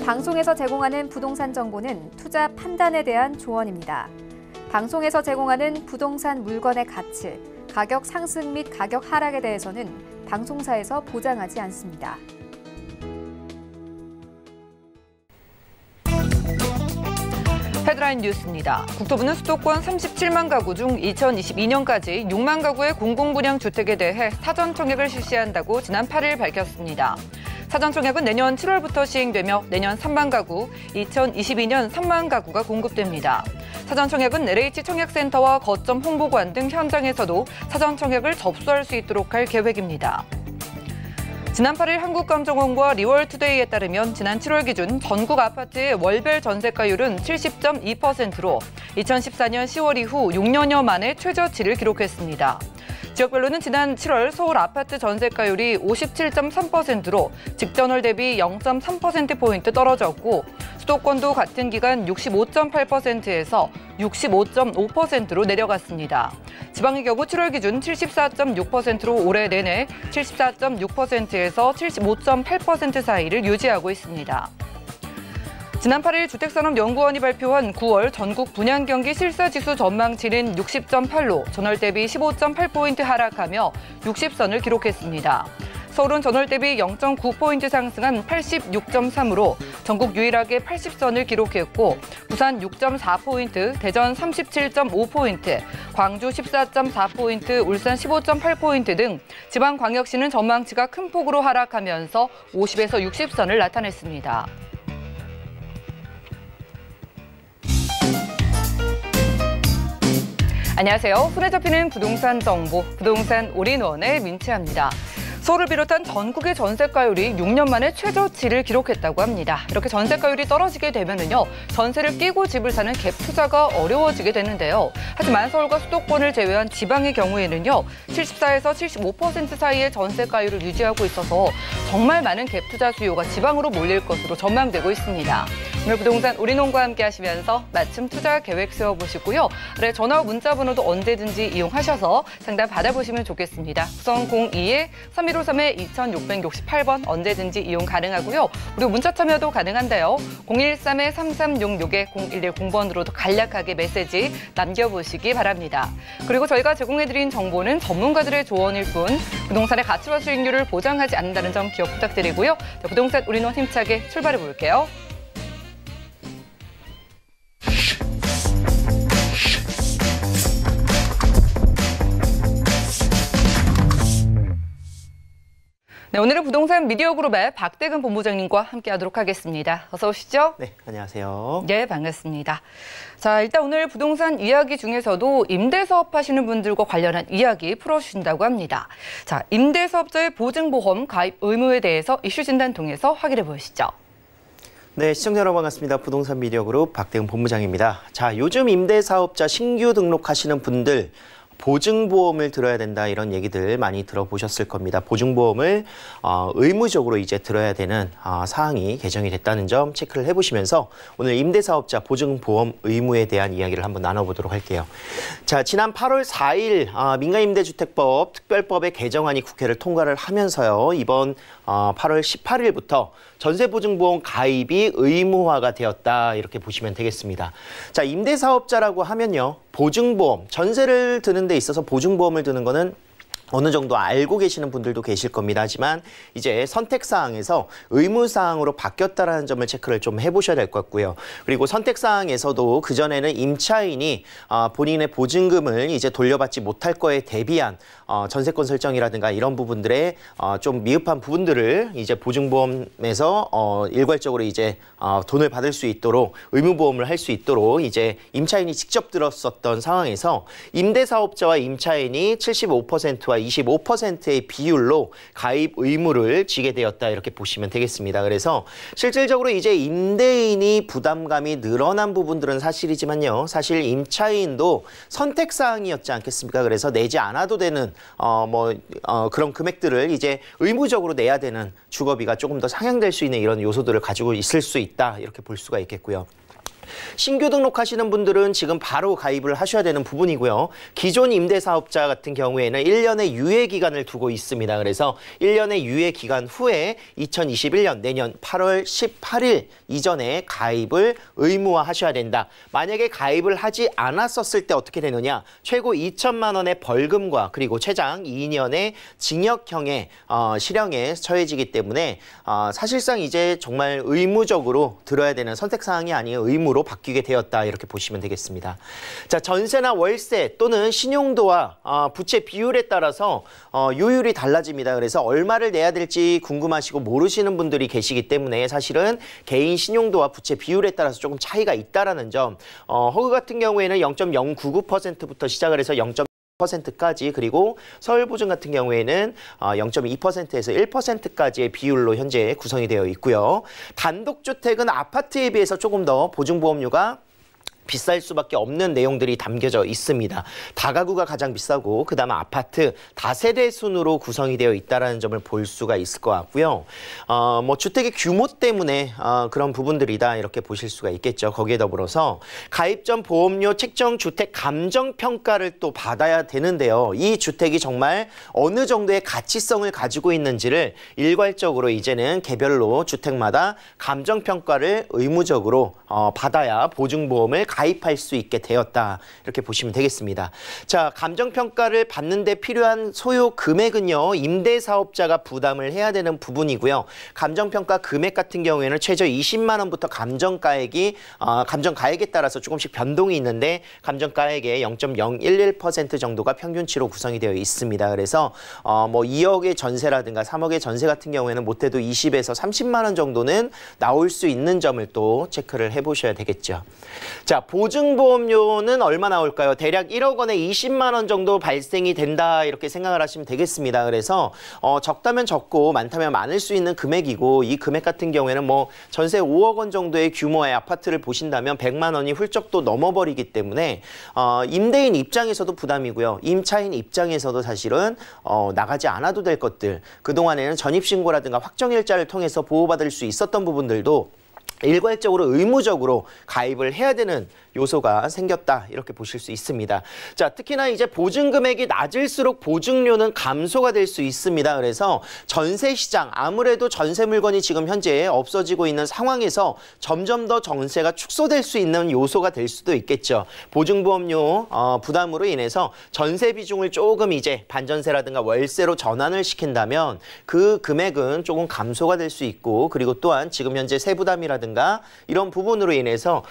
방송에서 제공하는 부동산 정보는 투자 판단에 대한 조언입니다. 방송에서 제공하는 부동산 물건의 가치, 가격 상승 및 가격 하락에 대해서는 방송사에서 보장하지 않습니다. 헤드라인 뉴스입니다. 국토부는 수도권 37만 가구 중 2022년까지 6만 가구의 공공분양 주택에 대해 사전 청약을 실시한다고 지난 8일 밝혔습니다. 사전 청약은 내년 7월부터 시행되며 내년 3만 가구, 2022년 3만 가구가 공급됩니다. 사전 청약은 LH 청약센터와 거점 홍보관 등 현장에서도 사전 청약을 접수할 수 있도록 할 계획입니다. 지난 8일 한국감정원과 리월투데이에 따르면 지난 7월 기준 전국 아파트의 월별 전세가율은 70.2%로 2014년 10월 이후 6년여 만에 최저치를 기록했습니다. 지역별로는 지난 7월 서울 아파트 전세가율이 57.3%로 직전월 대비 0.3%포인트 떨어졌고 수도권도 같은 기간 65.8%에서 65.5%로 내려갔습니다. 지방의 경우 7월 기준 74.6%로 올해 내내 74.6%에서 75.8% 사이를 유지하고 있습니다. 지난 8일 주택산업연구원이 발표한 9월 전국 분양경기 실사지수 전망치는 60.8로 전월 대비 15.8포인트 하락하며 60선을 기록했습니다. 서울은 전월 대비 0.9포인트 상승한 86.3으로 전국 유일하게 80선을 기록했고 부산 6.4포인트, 대전 37.5포인트, 광주 14.4포인트, 울산 15.8포인트 등 지방광역시는 전망치가 큰 폭으로 하락하면서 50에서 60선을 나타냈습니다. 안녕하세요. 손에 잡히는 부동산 정보, 부동산 올인원의 민채합니다. 서울을 비롯한 전국의 전세가율이 6년 만에 최저치를 기록했다고 합니다. 이렇게 전세가율이 떨어지게 되면은요, 전세를 끼고 집을 사는 갭 투자가 어려워지게 되는데요. 하지만 서울과 수도권을 제외한 지방의 경우에는요, 74에서 75% 사이의 전세가율을 유지하고 있어서 정말 많은 갭 투자 수요가 지방으로 몰릴 것으로 전망되고 있습니다. 오늘 부동산 올인원과 함께 하시면서 맞춤 투자 계획 세워보시고요. 아래 전화 문자 번호도 언제든지 이용하셔서 상담 받아보시면 좋겠습니다. 우선 02-3153-2668번 언제든지 이용 가능하고요. 그리고 문자 참여도 가능한데요. 013-3366-0110번으로도 간략하게 메시지 남겨보시기 바랍니다. 그리고 저희가 제공해드린 정보는 전문가들의 조언일 뿐 부동산의 가치와 수익률을 보장하지 않는다는 점 기억 부탁드리고요. 부동산 올인원 힘차게 출발해볼게요. 네, 오늘은 부동산 미디어그룹의 박대근 본부장님과 함께하도록 하겠습니다. 어서 오시죠. 네, 안녕하세요. 네, 반갑습니다. 자, 일단 오늘 부동산 이야기 중에서도 임대사업 하시는 분들과 관련한 이야기 풀어주신다고 합니다. 자, 임대사업자의 보증보험 가입 의무에 대해서 이슈 진단 통해서 확인해 보시죠. 네, 시청자 여러분 반갑습니다. 부동산 미디어그룹 박대근 본부장입니다. 자, 요즘 임대사업자 신규 등록하시는 분들 보증보험을 들어야 된다 이런 얘기들 많이 들어보셨을 겁니다. 보증보험을 의무적으로 이제 들어야 되는 사항이 개정이 됐다는 점 체크를 해보시면서 오늘 임대사업자 보증보험 의무에 대한 이야기를 한번 나눠보도록 할게요. 자, 지난 8월 4일 민간임대주택법 특별법의 개정안이 국회를 통과를 하면서요. 이번 8월 18일부터 전세보증보험 가입이 의무화가 되었다 이렇게 보시면 되겠습니다. 자, 임대사업자라고 하면요. 보증보험, 전세를 드는 데 있어서 보증보험을 드는 거는 어느 정도 알고 계시는 분들도 계실 겁니다. 하지만 이제 선택사항에서 의무사항으로 바뀌었다는 점을 체크를 좀 해보셔야 될 것 같고요. 그리고 선택사항에서도 그전에는 임차인이 본인의 보증금을 이제 돌려받지 못할 거에 대비한 전세권 설정이라든가 이런 부분들에 좀 미흡한 부분들을 이제 보증보험에서 일괄적으로 이제 돈을 받을 수 있도록 의무보험을 할 수 있도록 이제 임차인이 직접 들었었던 상황에서 임대사업자와 임차인이 75%와 25%의 비율로 가입 의무를 지게 되었다 이렇게 보시면 되겠습니다. 그래서 실질적으로 이제 임대인이 부담감이 늘어난 부분들은 사실이지만요. 사실 임차인도 선택사항이었지 않겠습니까? 그래서 내지 않아도 되는 그런 금액들을 이제 의무적으로 내야 되는 주거비가 조금 더 상향될 수 있는 이런 요소들을 가지고 있을 수 있다 이렇게 볼 수가 있겠고요. 신규 등록하시는 분들은 지금 바로 가입을 하셔야 되는 부분이고요. 기존 임대사업자 같은 경우에는 1년의 유예 기간을 두고 있습니다. 그래서 1년의 유예 기간 후에 2021년 내년 8월 18일 이전에 가입을 의무화하셔야 된다. 만약에 가입을 하지 않았었을 때 어떻게 되느냐? 최고 2천만 원의 벌금과 그리고 최장 2년의 징역형의 실형에 처해지기 때문에 사실상 이제 정말 의무적으로 들어야 되는 선택사항이 아닌 의무로 바뀌게 되었다. 이렇게 보시면 되겠습니다. 자, 전세나 월세 또는 신용도와 부채 비율에 따라서 요율이 달라집니다. 그래서 얼마를 내야 될지 궁금하시고 모르시는 분들이 계시기 때문에 사실은 개인 신용도와 부채 비율에 따라서 조금 차이가 있다라는 점. 허그 같은 경우에는 0.099%부터 시작을 해서 0.1%까지 그리고 서울보증 같은 경우에는 0.2%에서 1%까지의 비율로 현재 구성이 되어 있고요. 단독주택은 아파트에 비해서 조금 더 보증보험료가 비쌀 수밖에 없는 내용들이 담겨져 있습니다. 다가구가 가장 비싸고 그다음 아파트 다세대 순으로 구성이 되어 있다는 점을 볼 수가 있을 것 같고요. 뭐 주택의 규모 때문에 그런 부분들이다 이렇게 보실 수가 있겠죠. 거기에 더불어서 가입 전 보험료 책정 주택 감정 평가를 또 받아야 되는데요. 이 주택이 정말 어느 정도의 가치성을 가지고 있는지를 일괄적으로 이제는 개별로 주택마다 감정 평가를 의무적으로 받아야 보증보험을 가입할 수 있게 되었다. 이렇게 보시면 되겠습니다. 자, 감정평가를 받는데 필요한 소요 금액은요. 임대사업자가 부담을 해야 되는 부분이고요. 감정평가 금액 같은 경우에는 최저 20만 원부터 감정가액에 따라서 조금씩 변동이 있는데 감정가액의 0.011% 정도가 평균치로 구성이 되어 있습니다. 그래서 뭐 2억의 전세라든가 3억의 전세 같은 경우에는 못해도 20에서 30만 원 정도는 나올 수 있는 점을 또 체크를 해보셔야 되겠죠. 자, 보증보험료는 얼마 나올까요? 대략 1억 원에 20만 원 정도 발생이 된다 이렇게 생각을 하시면 되겠습니다. 그래서 적다면 적고 많다면 많을 수 있는 금액이고 이 금액 같은 경우에는 뭐 전세 5억 원 정도의 규모의 아파트를 보신다면 100만 원이 훌쩍 또 넘어버리기 때문에 임대인 입장에서도 부담이고요. 임차인 입장에서도 사실은 나가지 않아도 될 것들 그동안에는 전입신고라든가 확정일자를 통해서 보호받을 수 있었던 부분들도 일괄적으로 의무적으로 가입을 해야 되는 요소가 생겼다 이렇게 보실 수 있습니다. 자, 특히나 이제 보증금액이 낮을수록 보증료는 감소가 될 수 있습니다. 그래서 전세 시장 아무래도 전세 물건이 지금 현재 없어지고 있는 상황에서 점점 더 전세가 축소될 수 있는 요소가 될 수도 있겠죠. 보증보험료 부담으로 인해서 전세 비중을 조금 이제 반전세라든가 월세로 전환을 시킨다면 그 금액은 조금 감소가 될 수 있고 그리고 또한 지금 현재 세부담이라든가 이런 부분으로 인해서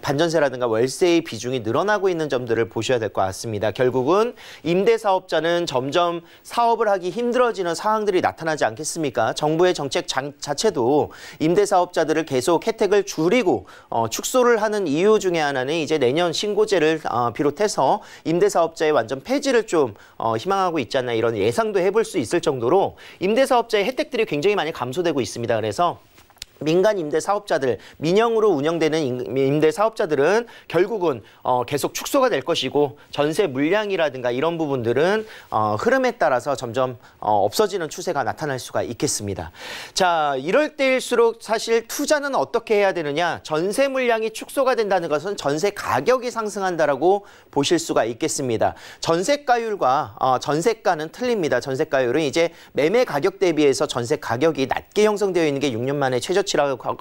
반전세라든가 월세의 비중이 늘어나고 있는 점들을 보셔야 될 것 같습니다. 결국은 임대사업자는 점점 사업을 하기 힘들어지는 상황들이 나타나지 않겠습니까? 정부의 정책 자체도 임대사업자들을 계속 혜택을 줄이고 축소를 하는 이유 중에 하나는 이제 내년 신고제를 비롯해서 임대사업자의 완전 폐지를 좀 희망하고 있지 않나 이런 예상도 해볼 수 있을 정도로 임대사업자의 혜택들이 굉장히 많이 감소되고 있습니다. 그래서 민간 임대 사업자들, 민영으로 운영되는 임대 사업자들은 결국은 계속 축소가 될 것이고 전세 물량이라든가 이런 부분들은 흐름에 따라서 점점 없어지는 추세가 나타날 수가 있겠습니다. 자, 이럴 때일수록 사실 투자는 어떻게 해야 되느냐? 전세 물량이 축소가 된다는 것은 전세 가격이 상승한다라고 보실 수가 있겠습니다. 전세가율과 전세가는 틀립니다. 전세가율은 이제 매매 가격 대비해서 전세 가격이 낮게 형성되어 있는 게 6년 만에 최저치라고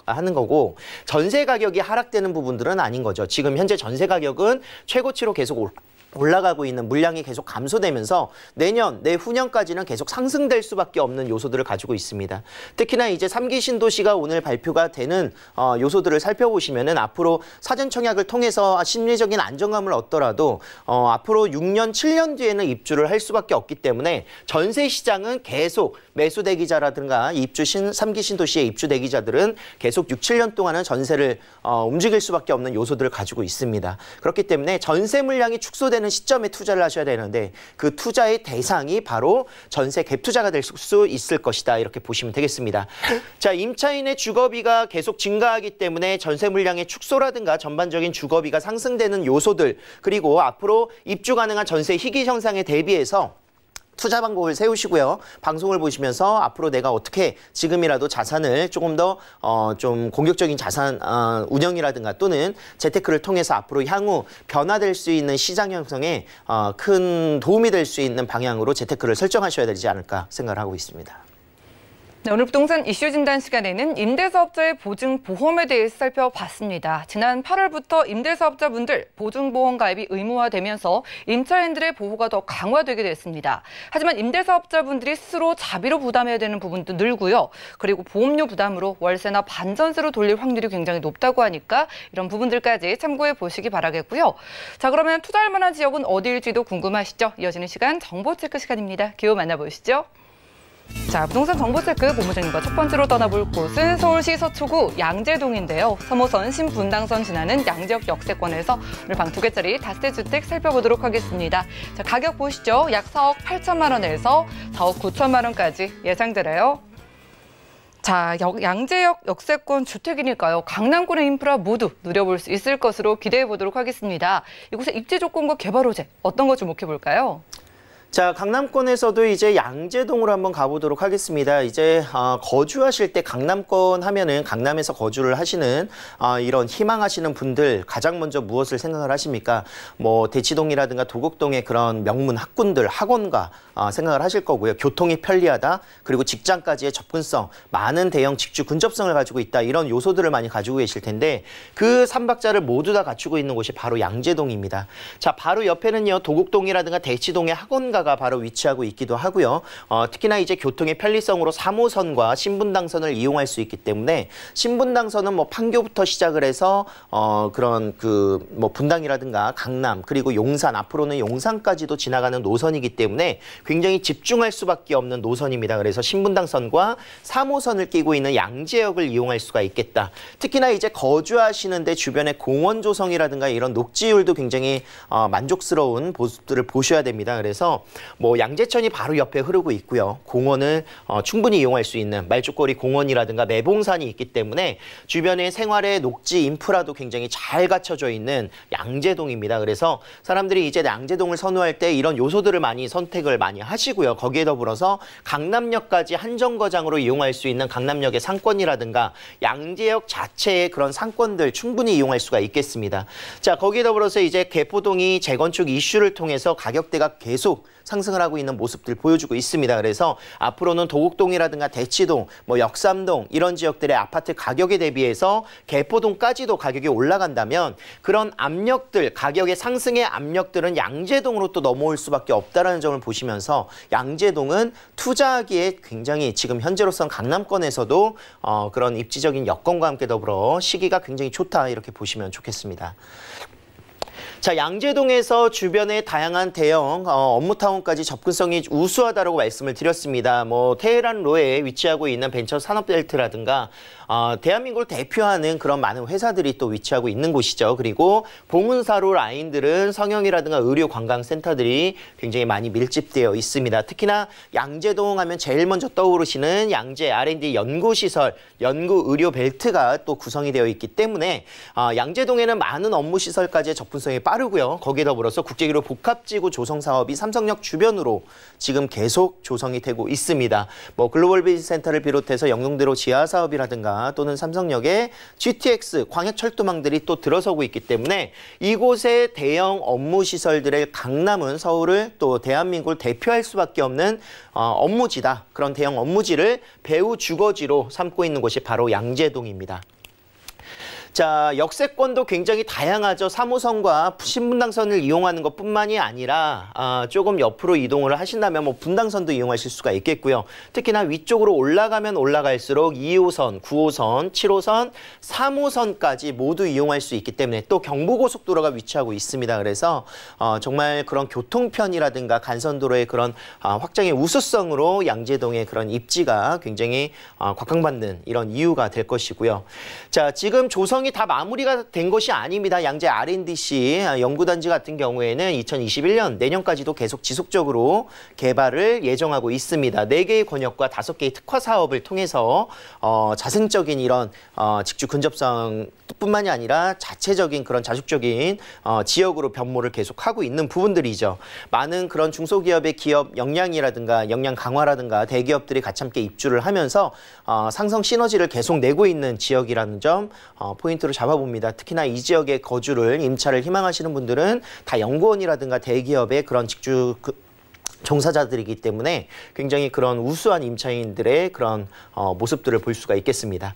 하는 거고 전세 가격이 하락되는 부분들은 아닌 거죠. 지금 현재 전세 가격은 최고치로 계속 올라가고 있는 물량이 계속 감소되면서 내년, 내후년까지는 계속 상승될 수밖에 없는 요소들을 가지고 있습니다. 특히나 이제 3기 신도시가 오늘 발표가 되는 요소들을 살펴보시면은 앞으로 사전청약을 통해서 심리적인 안정감을 얻더라도 앞으로 6년, 7년 뒤에는 입주를 할 수밖에 없기 때문에 전세 시장은 계속 매수 대기자라든가 3기 신도시의 입주 대기자들은 계속 6, 7년 동안은 전세를 움직일 수밖에 없는 요소들을 가지고 있습니다. 그렇기 때문에 전세 물량이 축소되는 시점에 투자를 하셔야 되는데 그 투자의 대상이 바로 전세 갭 투자가 될 수 있을 것이다 이렇게 보시면 되겠습니다. 자, 임차인의 주거비가 계속 증가하기 때문에 전세 물량의 축소라든가 전반적인 주거비가 상승되는 요소들 그리고 앞으로 입주 가능한 전세 희귀 현상에 대비해서 투자 방법을 세우시고요. 방송을 보시면서 앞으로 내가 어떻게 지금이라도 자산을 조금 더 좀 공격적인 자산 운영이라든가 또는 재테크를 통해서 앞으로 향후 변화될 수 있는 시장 형성에 큰 도움이 될 수 있는 방향으로 재테크를 설정하셔야 되지 않을까 생각을 하고 있습니다. 네, 오늘 부동산 이슈 진단 시간에는 임대사업자의 보증보험에 대해서 살펴봤습니다. 지난 8월부터 임대사업자분들 보증보험 가입이 의무화되면서 임차인들의 보호가 더 강화되게 됐습니다. 하지만 임대사업자분들이 스스로 자비로 부담해야 되는 부분도 늘고요. 그리고 보험료 부담으로 월세나 반전세로 돌릴 확률이 굉장히 높다고 하니까 이런 부분들까지 참고해 보시기 바라겠고요. 자, 그러면 투자할 만한 지역은 어디일지도 궁금하시죠? 이어지는 시간 정보체크 시간입니다. 기호 만나보시죠. 자, 부동산 정보체크 본부장님과 첫 번째로 떠나볼 곳은 서울시 서초구 양재동인데요. 3호선 신분당선 지나는 양재역 역세권에서 오늘 방 2개짜리 다세대 주택 살펴보도록 하겠습니다. 자, 가격 보시죠. 약 4억 8천만 원에서 4억 9천만 원까지 예상되래요. 자, 양재역 역세권 주택이니까요. 강남권의 인프라 모두 누려볼 수 있을 것으로 기대해 보도록 하겠습니다. 이곳의 입지 조건과 개발 호재 어떤 거 주목해 볼까요? 자, 강남권에서도 이제 양재동으로 한번 가보도록 하겠습니다. 이제 거주하실 때 강남권 하면은 강남에서 거주를 하시는 이런 희망하시는 분들 가장 먼저 무엇을 생각을 하십니까? 뭐 대치동이라든가 도곡동의 그런 명문 학군들, 학원가 생각을 하실 거고요. 교통이 편리하다, 그리고 직장까지의 접근성, 많은 대형 직주 근접성을 가지고 있다, 이런 요소들을 많이 가지고 계실 텐데 그 삼박자를 모두 다 갖추고 있는 곳이 바로 양재동입니다. 자, 바로 옆에는요 도곡동이라든가 대치동의 학원가 가 바로 위치하고 있기도 하고요. 특히나 이제 교통의 편리성으로 3호선과 신분당선을 이용할 수 있기 때문에 신분당선은 뭐 판교부터 시작을 해서 그런 그 뭐 분당이라든가 강남 그리고 용산, 앞으로는 용산까지도 지나가는 노선이기 때문에 굉장히 집중할 수밖에 없는 노선입니다. 그래서 신분당선과 3호선을 끼고 있는 양재역을 이용할 수가 있겠다. 특히나 이제 거주하시는데 주변에 공원 조성이라든가 이런 녹지율도 굉장히 만족스러운 모습들을 보셔야 됩니다. 그래서 뭐 양재천이 바로 옆에 흐르고 있고요. 공원을 충분히 이용할 수 있는 말죽거리 공원이라든가 매봉산이 있기 때문에 주변의 생활의 녹지 인프라도 굉장히 잘 갖춰져 있는 양재동입니다. 그래서 사람들이 이제 양재동을 선호할 때 이런 요소들을 많이 선택을 많이 하시고요. 거기에 더불어서 강남역까지 한정거장으로 이용할 수 있는 강남역의 상권이라든가 양재역 자체의 그런 상권들 충분히 이용할 수가 있겠습니다. 자, 거기에 더불어서 이제 개포동이 재건축 이슈를 통해서 가격대가 계속 상승을 하고 있는 모습들 보여주고 있습니다. 그래서 앞으로는 도곡동이라든가 대치동, 뭐 역삼동 이런 지역들의 아파트 가격에 대비해서 개포동까지도 가격이 올라간다면 그런 압력들, 가격의 상승의 압력들은 양재동으로 또 넘어올 수밖에 없다는 점을 보시면서 양재동은 투자하기에 굉장히 지금 현재로서는 강남권에서도 그런 입지적인 여건과 함께 더불어 시기가 굉장히 좋다, 이렇게 보시면 좋겠습니다. 자, 양재동에서 주변의 다양한 대형 업무타운까지 접근성이 우수하다고 말씀을 드렸습니다. 뭐 테헤란로에 위치하고 있는 벤처 산업벨트라든가 대한민국을 대표하는 그런 많은 회사들이 또 위치하고 있는 곳이죠. 그리고 봉은사로 라인들은 성형이라든가 의료 관광센터들이 굉장히 많이 밀집되어 있습니다. 특히나 양재동 하면 제일 먼저 떠오르시는 양재 R&D 연구시설, 연구의료벨트가 또 구성이 되어 있기 때문에 양재동에는 많은 업무시설까지의 접근성이 빠르고요. 거기에 더불어서 국제기로 복합지구 조성 사업이 삼성역 주변으로 지금 계속 조성이 되고 있습니다. 뭐 글로벌 비즈센터를 비롯해서 영종대로 지하 사업이라든가 또는 삼성역의 GTX 광역철도망들이 또 들어서고 있기 때문에 이곳의 대형 업무시설들의 강남은 서울을 또 대한민국을 대표할 수밖에 없는 업무지다. 그런 대형 업무지를 배후 주거지로 삼고 있는 곳이 바로 양재동입니다. 자, 역세권도 굉장히 다양하죠. 3호선과 신분당선을 이용하는 것뿐만이 아니라 조금 옆으로 이동을 하신다면 뭐 분당선도 이용하실 수가 있겠고요. 특히나 위쪽으로 올라가면 올라갈수록 2호선, 9호선, 7호선, 3호선까지 모두 이용할 수 있기 때문에 또 경부고속도로가 위치하고 있습니다. 그래서 정말 그런 교통편이라든가 간선도로의 그런 확장의 우수성으로 양재동의 그런 입지가 굉장히 곽강받는 이런 이유가 될 것이고요. 자, 지금 조성 구성이 다 마무리가 된 것이 아닙니다. 양재 R&DC 연구단지 같은 경우에는 2021년 내년까지도 계속 지속적으로 개발을 예정하고 있습니다. 4개의 권역과 5개의 특화 사업을 통해서 자생적인 이런 직주 근접성 뿐만이 아니라 자체적인 그런 자축적인 지역으로 변모를 계속하고 있는 부분들이죠. 많은 그런 중소기업의 기업 역량이라든가 역량 강화라든가 대기업들이 같이 함께 입주를 하면서 상성 시너지를 계속 내고 있는 지역이라는 점 포인트로 잡아봅니다. 특히나 이 지역에 거주를 임차를 희망하시는 분들은 다 연구원이라든가 대기업의 그런 직주 종사자들이기 때문에 굉장히 그런 우수한 임차인들의 그런 모습들을 볼 수가 있겠습니다.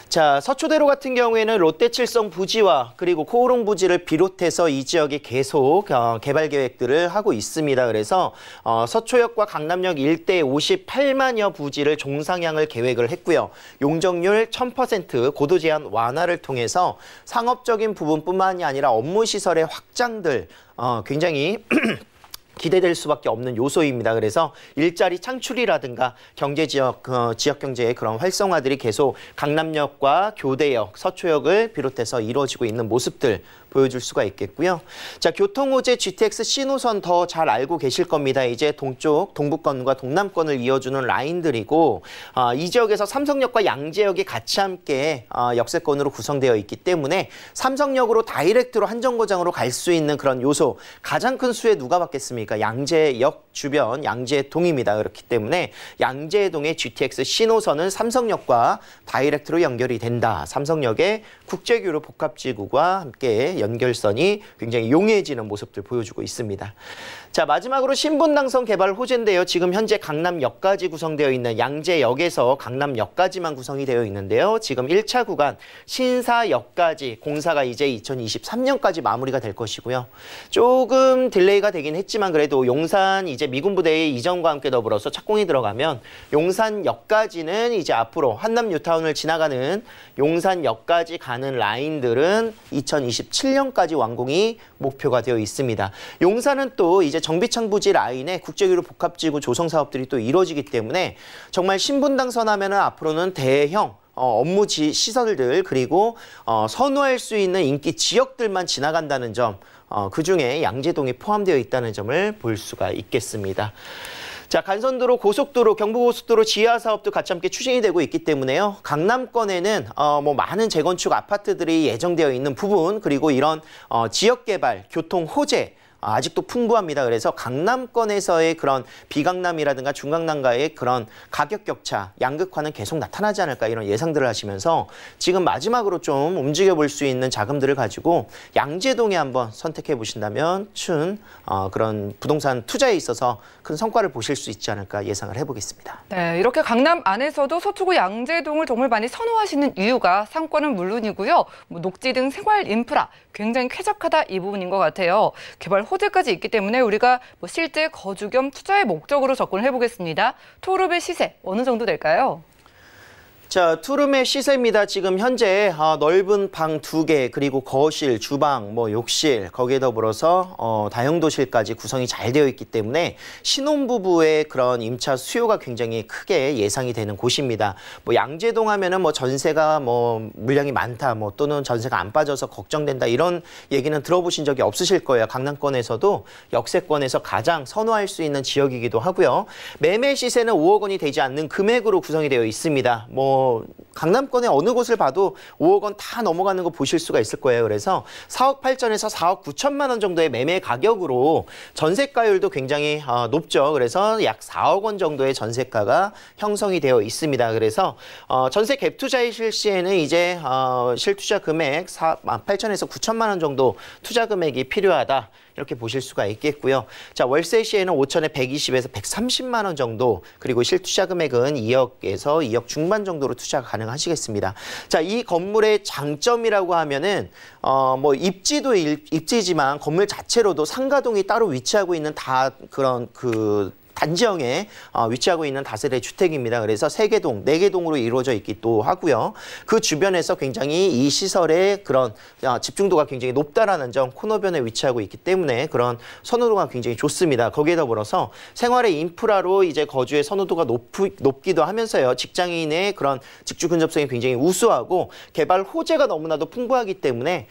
자, 서초대로 같은 경우에는 롯데칠성 부지와 그리고 코오롱 부지를 비롯해서 이 지역에 계속 개발 계획들을 하고 있습니다. 그래서 서초역과 강남역 일대에 58만여 부지를 종상향을 계획을 했고요. 용적률 1000% 고도 제한 완화를 통해서 상업적인 부분뿐만이 아니라 업무 시설의 확장들 굉장히 기대될 수밖에 없는 요소입니다. 그래서 일자리 창출이라든가 경제지역, 지역 경제의 그런 활성화들이 계속 강남역과 교대역, 서초역을 비롯해서 이루어지고 있는 모습들 보여줄 수가 있겠고요. 자, 교통호재 GTX C노선 더 잘 알고 계실 겁니다. 이제 동쪽, 동북권과 동남권을 이어주는 라인들이고 이 지역에서 삼성역과 양재역이 같이 함께 역세권으로 구성되어 있기 때문에 삼성역으로 다이렉트로 한정거장으로 갈 수 있는 그런 요소 가장 큰 수혜 누가 받겠습니까? 양재역 주변 양재동입니다. 그렇기 때문에 양재동의 GTX C노선은 삼성역과 다이렉트로 연결이 된다. 삼성역의 국제교류 복합지구와 함께 연결선이 굉장히 용이해지는 모습들 보여주고 있습니다. 자, 마지막으로 신분당선 개발 호재인데요. 지금 현재 강남역까지 구성되어 있는 양재역에서 강남역까지만 구성이 되어 있는데요. 지금 1차 구간 신사역까지 공사가 이제 2023년까지 마무리가 될 것이고요. 조금 딜레이가 되긴 했지만 그래도 용산 이제 미군부대의 이전과 함께 더불어서 착공이 들어가면 용산역까지는 이제 앞으로 한남 뉴타운을 지나가는 용산역까지 가는 라인들은 2027년까지 완공이 목표가 되어 있습니다. 용산은 또 이제 정비창 부지 라인에 국제교류 복합지구 조성 사업들이 또 이루어지기 때문에 정말 신분당선 하면은 앞으로는 대형 업무 시설들 그리고 선호할 수 있는 인기 지역들만 지나간다는 점, 그중에 양재동이 포함되어 있다는 점을 볼 수가 있겠습니다. 자, 간선도로, 고속도로, 경부고속도로 지하 사업도 같이 함께 추진이 되고 있기 때문에요. 강남권에는 많은 재건축 아파트들이 예정되어 있는 부분 그리고 이런 지역 개발, 교통 호재 아직도 풍부합니다. 그래서 강남권에서의 그런 비강남이라든가 중강남과의 그런 가격 격차, 양극화는 계속 나타나지 않을까 이런 예상들을 하시면서 지금 마지막으로 좀 움직여볼 수 있는 자금들을 가지고 양재동에 한번 선택해 보신다면 그런 부동산 투자에 있어서 큰 성과를 보실 수 있지 않을까 예상을 해보겠습니다. 네, 이렇게 강남 안에서도 서초구 양재동을 정말 많이 선호하시는 이유가 상권은 물론이고요. 녹지 등 생활 인프라 굉장히 쾌적하다 이 부분인 것 같아요. 개발 호재까지 있기 때문에 우리가 실제 거주 겸 투자의 목적으로 접근을 해보겠습니다. 투룸의 시세 어느 정도 될까요? 자, 투룸의 시세입니다. 지금 현재 넓은 방 2개 그리고 거실, 주방, 욕실 거기에 더불어서 다용도실까지 구성이 잘 되어 있기 때문에 신혼부부의 그런 임차 수요가 굉장히 크게 예상이 되는 곳입니다. 양재동 하면은 전세가 물량이 많다 또는 전세가 안 빠져서 걱정된다 이런 얘기는 들어보신 적이 없으실 거예요. 강남권에서도 역세권에서 가장 선호할 수 있는 지역이기도 하고요. 매매 시세는 5억 원이 되지 않는 금액으로 구성이 되어 있습니다. 강남권의 어느 곳을 봐도 5억 원 다 넘어가는 거 보실 수가 있을 거예요. 그래서 4억 8천에서 4억 9천만 원 정도의 매매 가격으로 전세가율도 굉장히 높죠. 그래서 약 4억 원 정도의 전세가가 형성이 되어 있습니다. 그래서 전세 갭 투자의 실시에는 이제 실투자 금액 8천에서 9천만 원 정도 투자 금액이 필요하다. 이렇게 보실 수가 있겠고요. 자, 월세 시에는 5천에 120에서 130만 원 정도, 그리고 실투자 금액은 2억에서 2억 중반 정도로 투자가 가능하시겠습니다. 자, 이 건물의 장점이라고 하면은 입지도 입지지만 건물 자체로도 상가동이 따로 위치하고 있는 다 그런 단지형에 위치하고 있는 다세대 주택입니다. 그래서 3개 동, 4개 동으로 이루어져 있기도 하고요. 그 주변에서 굉장히 이 시설의 그런 집중도가 굉장히 높다라는 점, 코너변에 위치하고 있기 때문에 그런 선호도가 굉장히 좋습니다. 거기에 더불어서 생활의 인프라로 이제 거주의 선호도가 높기도 하면서요. 직장인의 그런 직주 근접성이 굉장히 우수하고 개발 호재가 너무나도 풍부하기 때문에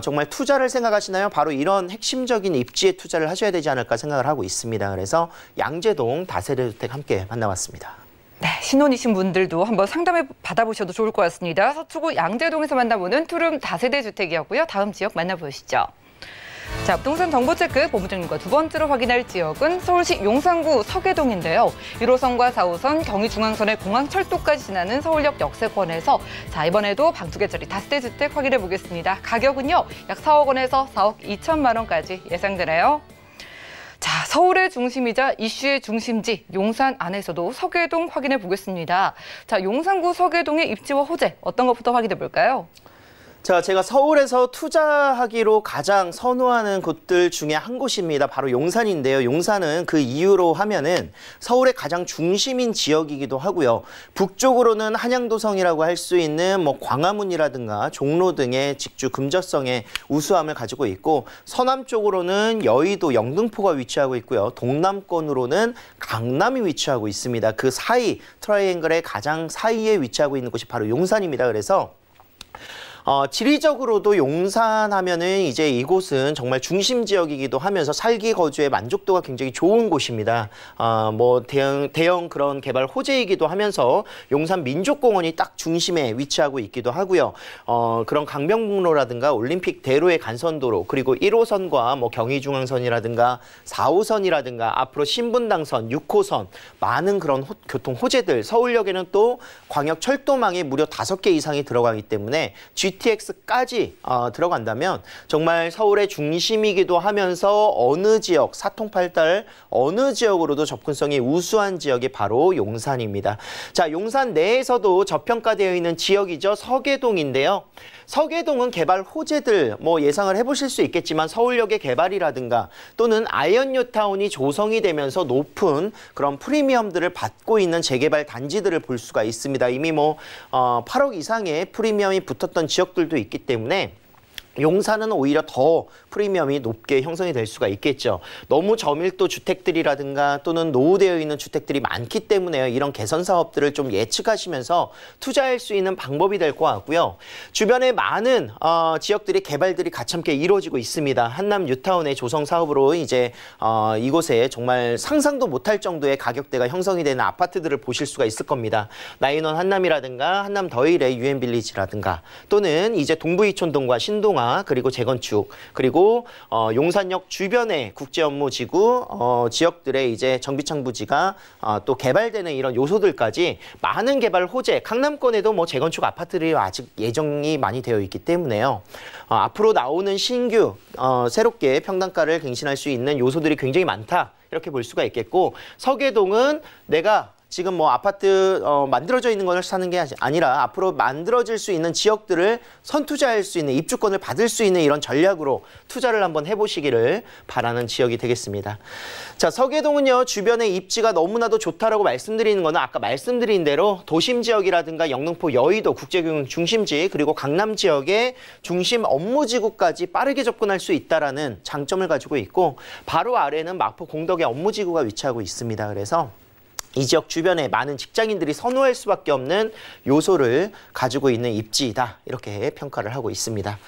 정말 투자를 생각하시나요? 바로 이런 핵심적인 입지에 투자를 하셔야 되지 않을까 생각을 하고 있습니다. 그래서 양재동 다세대 주택 함께 만나봤습니다. 네, 신혼이신 분들도 한번 상담해 받아보셔도 좋을 것 같습니다. 서초구 양재동에서 만나보는 투룸 다세대 주택이었고요. 다음 지역 만나보시죠. 자, 부동산 정보체크 본부장님과 두 번째로 확인할 지역은 서울시 용산구 서계동인데요. 1호선과 4호선, 경의중앙선의 공항철도까지 지나는 서울역 역세권에서 자, 이번에도 방 2개짜리 다세대 주택 확인해 보겠습니다. 가격은요, 약 4억 원에서 4억 2천만 원까지 예상되네요. 자, 서울의 중심이자 이슈의 중심지 용산 안에서도 서계동 확인해 보겠습니다. 자, 용산구 서계동의 입지와 호재 어떤 것부터 확인해 볼까요? 자, 제가 서울에서 투자하기로 가장 선호하는 곳들 중에 한 곳입니다. 바로 용산인데요. 용산은 그 이유로 하면은 서울의 가장 중심인 지역이기도 하고요. 북쪽으로는 한양도성이라고 할 수 있는 뭐 광화문이라든가 종로 등의 직주 근접성의 우수함을 가지고 있고, 서남쪽으로는 여의도, 영등포가 위치하고 있고요. 동남권으로는 강남이 위치하고 있습니다. 그 사이, 트라이앵글의 가장 사이에 위치하고 있는 곳이 바로 용산입니다. 그래서 지리적으로도 용산하면은 이제 이곳은 정말 중심 지역이기도 하면서 살기 거주의 만족도가 굉장히 좋은 곳입니다. 뭐 대형 그런 개발 호재이기도 하면서 용산 민족공원이 딱 중심에 위치하고 있기도 하고요. 그런 강변북로라든가 올림픽 대로의 간선도로, 그리고 1호선과 뭐 경의중앙선이라든가 4호선이라든가 앞으로 신분당선, 6호선 많은 그런 교통 호재들, 서울역에는 또 광역 철도망이 무려 5개 이상이 들어가기 때문에 GTX까지 들어간다면 정말 서울의 중심이기도 하면서 어느 지역, 사통팔달 어느 지역으로도 접근성이 우수한 지역이 바로 용산입니다. 자, 용산 내에서도 저평가되어 있는 지역이죠. 서계동인데요. 서계동은 개발 호재들 뭐 예상을 해보실 수 있겠지만 서울역의 개발이라든가 또는 아이언 뉴타운이 조성이 되면서 높은 그런 프리미엄들을 받고 있는 재개발 단지들을 볼 수가 있습니다. 이미 뭐 8억 이상의 프리미엄이 붙었던 지역들도 있기 때문에 용산은 오히려 더 프리미엄이 높게 형성이 될 수가 있겠죠. 너무 저밀도 주택들이라든가 또는 노후되어 있는 주택들이 많기 때문에 이런 개선 사업들을 좀 예측하시면서 투자할 수 있는 방법이 될 것 같고요. 주변에 많은 지역들이 개발들이 가참게 이루어지고 있습니다. 한남 뉴타운의 조성 사업으로 이제 이곳에 정말 상상도 못할 정도의 가격대가 형성이 되는 아파트들을 보실 수가 있을 겁니다. 나인원 한남이라든가 한남 더힐의 유엔빌리지라든가 또는 이제 동부이촌동과 신동아 그리고 재건축, 그리고 용산역 주변의 국제업무지구 지역들의 이제 정비창 부지가 또 개발되는 이런 요소들까지 많은 개발 호재, 강남권에도 뭐 재건축 아파트들이 아직 예정이 많이 되어 있기 때문에요. 앞으로 나오는 신규 새롭게 평당가를 갱신할 수 있는 요소들이 굉장히 많다, 이렇게 볼 수가 있겠고, 서계동은 내가 지금 뭐 아파트 만들어져 있는 것을 사는 게 아니라 앞으로 만들어질 수 있는 지역들을 선투자할 수 있는, 입주권을 받을 수 있는 이런 전략으로 투자를 한번 해보시기를 바라는 지역이 되겠습니다. 자, 서계동은요, 주변의 입지가 너무나도 좋다라고 말씀드리는 거는 아까 말씀드린 대로 도심 지역이라든가 영등포, 여의도 국제교육 중심지, 그리고 강남 지역의 중심 업무지구까지 빠르게 접근할 수 있다라는 장점을 가지고 있고, 바로 아래는 마포 공덕의 업무지구가 위치하고 있습니다. 그래서 이 지역 주변에 많은 직장인들이 선호할 수밖에 없는 요소를 가지고 있는 입지이다, 이렇게 평가를 하고 있습니다.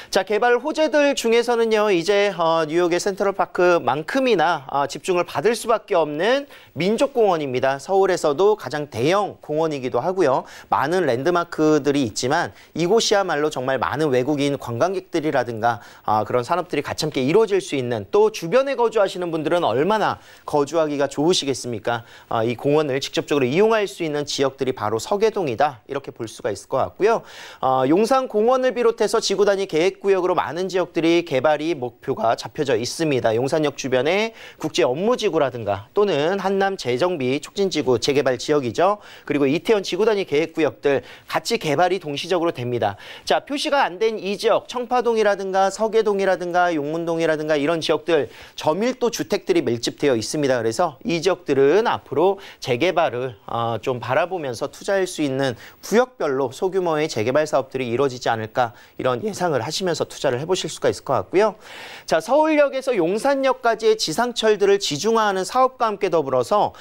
자, 개발 호재들 중에서는요, 이제 뉴욕의 센트럴파크만큼이나 집중을 받을 수밖에 없는 민족공원입니다. 서울에서도 가장 대형 공원이기도 하고요. 많은 랜드마크들이 있지만 이곳이야말로 정말 많은 외국인 관광객들이라든가 그런 산업들이 가참게 이루어질 수 있는, 또 주변에 거주하시는 분들은 얼마나 거주하기가 좋으시겠습니까? 이 공원을 직접적으로 이용할 수 있는 지역들이 바로 서계동이다. 이렇게 볼 수가 있을 것 같고요. 용산공원을 비롯해서 지구 단위 계획구역으로 많은 지역들이 개발이 목표가 잡혀져 있습니다. 용산역 주변에 국제 업무지구라든가 또는 한남 재정비 촉진지구 재개발 지역이죠. 그리고 이태원 지구 단위 계획구역들 같이 개발이 동시적으로 됩니다. 자, 표시가 안 된 이 지역, 청파동이라든가 서계동이라든가 용문동이라든가 이런 지역들 저밀도 주택들이 밀집되어 있습니다. 그래서 이 지역들은 앞으로 재개발을 좀 바라보면서 투자할 수 있는 구역별로 소규모의 재개발 사업들이 이루어지지 않을까 이런 예상을 하시면서 투자를 해보실 수가 있을 것 같고요. 자, 서울역에서 용산역까지의 지상철들을 지중화하는 사업과 함께 더불어서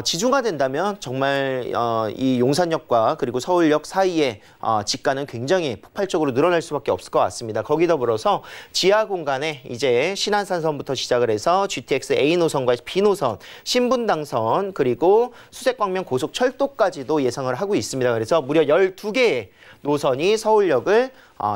지중화된다면 정말 이 용산역과 그리고 서울역 사이의 직가는 굉장히 폭발적으로 늘어날 수밖에 없을 것 같습니다. 거기 더불어서 지하 공간에 이제 신안산선부터 시작을 해서 GTX A 노선과 B 노선, 신분당선 그리고 수색광명 고속철도까지도 예상을 하고 있습니다. 그래서 무려 12개의 노선이 서울역을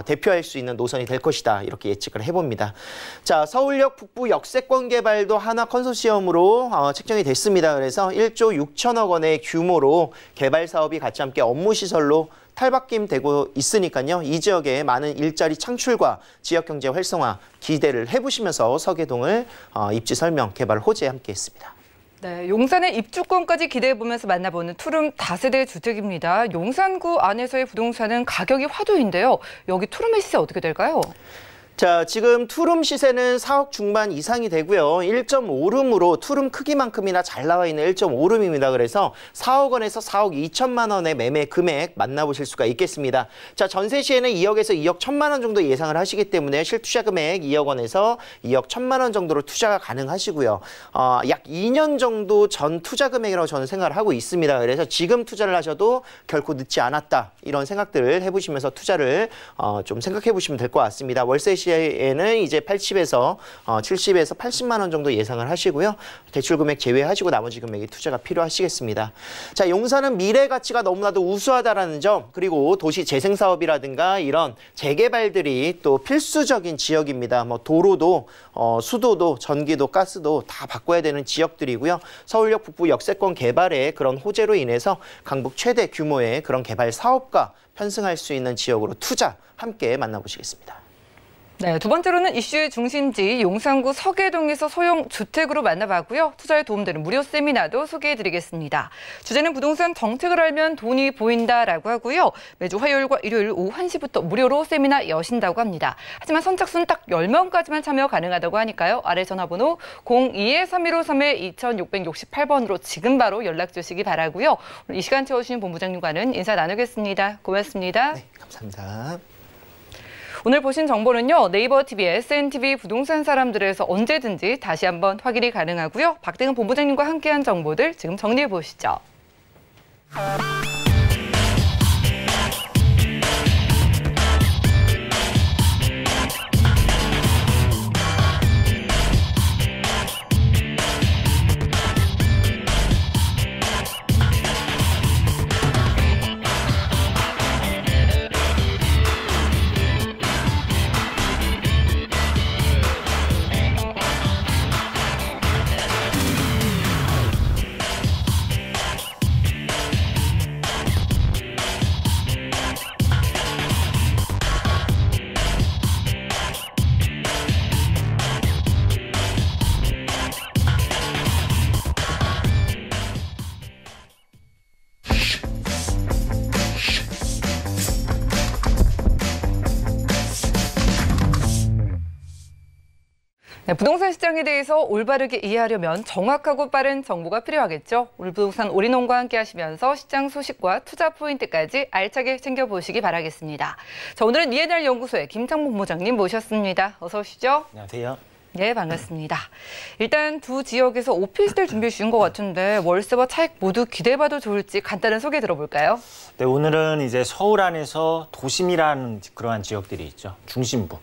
대표할 수 있는 노선이 될 것이다. 이렇게 예측을 해봅니다. 자, 서울역 북부 역세권 개발도 하나 컨소시엄으로 책정이 됐습니다. 그래서 1조 6천억 원의 규모로 개발 사업이 같이 함께 업무시설로 탈바꿈되고 있으니까요. 이 지역에 많은 일자리 창출과 지역경제 활성화 기대를 해보시면서 서계동을 입지 설명, 개발 호재에 함께했습니다. 네, 용산의 입주권까지 기대해보면서 만나보는 투룸 다세대 주택입니다. 용산구 안에서의 부동산은 가격이 화두인데요. 여기 투룸의 시세 어떻게 될까요? 자, 지금 투룸 시세는 4억 중반 이상이 되고요. 1.5룸으로 투룸 크기만큼이나 잘 나와 있는 1.5룸입니다. 그래서 4억 원에서 4억 2천만 원의 매매 금액 만나보실 수가 있겠습니다. 자, 전세 시에는 2억에서 2억 1천만 원 정도 예상을 하시기 때문에 실투자 금액 2억 원에서 2억 1천만 원 정도로 투자가 가능하시고요. 약 2년 정도 전 투자 금액이라고 저는 생각을 하고 있습니다. 그래서 지금 투자를 하셔도 결코 늦지 않았다. 이런 생각들을 해보시면서 투자를 좀 생각해 보시면 될 것 같습니다. 월세 시에는 이제 80에서 70에서 80만 원 정도 예상을 하시고요. 대출 금액 제외하시고 나머지 금액이 투자가 필요하시겠습니다. 자, 용산은 미래 가치가 너무나도 우수하다라는 점, 그리고 도시 재생 사업이라든가 이런 재개발들이 또 필수적인 지역입니다. 뭐 도로도 수도도 전기도 가스도 다 바꿔야 되는 지역들이고요. 서울역 북부 역세권 개발의 그런 호재로 인해서 강북 최대 규모의 그런 개발 사업과 편승할 수 있는 지역으로 투자 함께 만나보시겠습니다. 네, 두 번째로는 이슈의 중심지 용산구 서계동에서 소형 주택으로 만나봤고요. 투자에 도움되는 무료 세미나도 소개해드리겠습니다. 주제는 부동산 정책을 알면 돈이 보인다라고 하고요. 매주 화요일과 일요일 오후 1시부터 무료로 세미나 여신다고 합니다. 하지만 선착순 딱 10명까지만 참여 가능하다고 하니까요. 아래 전화번호 02-3153-2668번으로 지금 바로 연락 주시기 바라고요. 오늘 이 시간 채워주신 본부장님과는 인사 나누겠습니다. 고맙습니다. 네, 감사합니다. 오늘 보신 정보는요. 네이버 TV, SNTV 부동산 사람들에서 언제든지 다시 한번 확인이 가능하고요. 박대근 본부장님과 함께한 정보들 지금 정리해 보시죠. 네, 부동산 시장에 대해서 올바르게 이해하려면 정확하고 빠른 정보가 필요하겠죠. 오늘 부동산 올인원과 함께 하시면서 시장 소식과 투자 포인트까지 알차게 챙겨보시기 바라겠습니다. 자, 오늘은 ENR 연구소의 김창복 본부장님 모셨습니다. 어서 오시죠. 안녕하세요. 네, 반갑습니다. 일단 두 지역에서 오피스텔 준비해 주신 것 같은데 월세와 차익 모두 기대해봐도 좋을지 간단한 소개 들어볼까요? 네, 오늘은 이제 서울 안에서 도심이라는 그러한 지역들이 있죠. 중심부.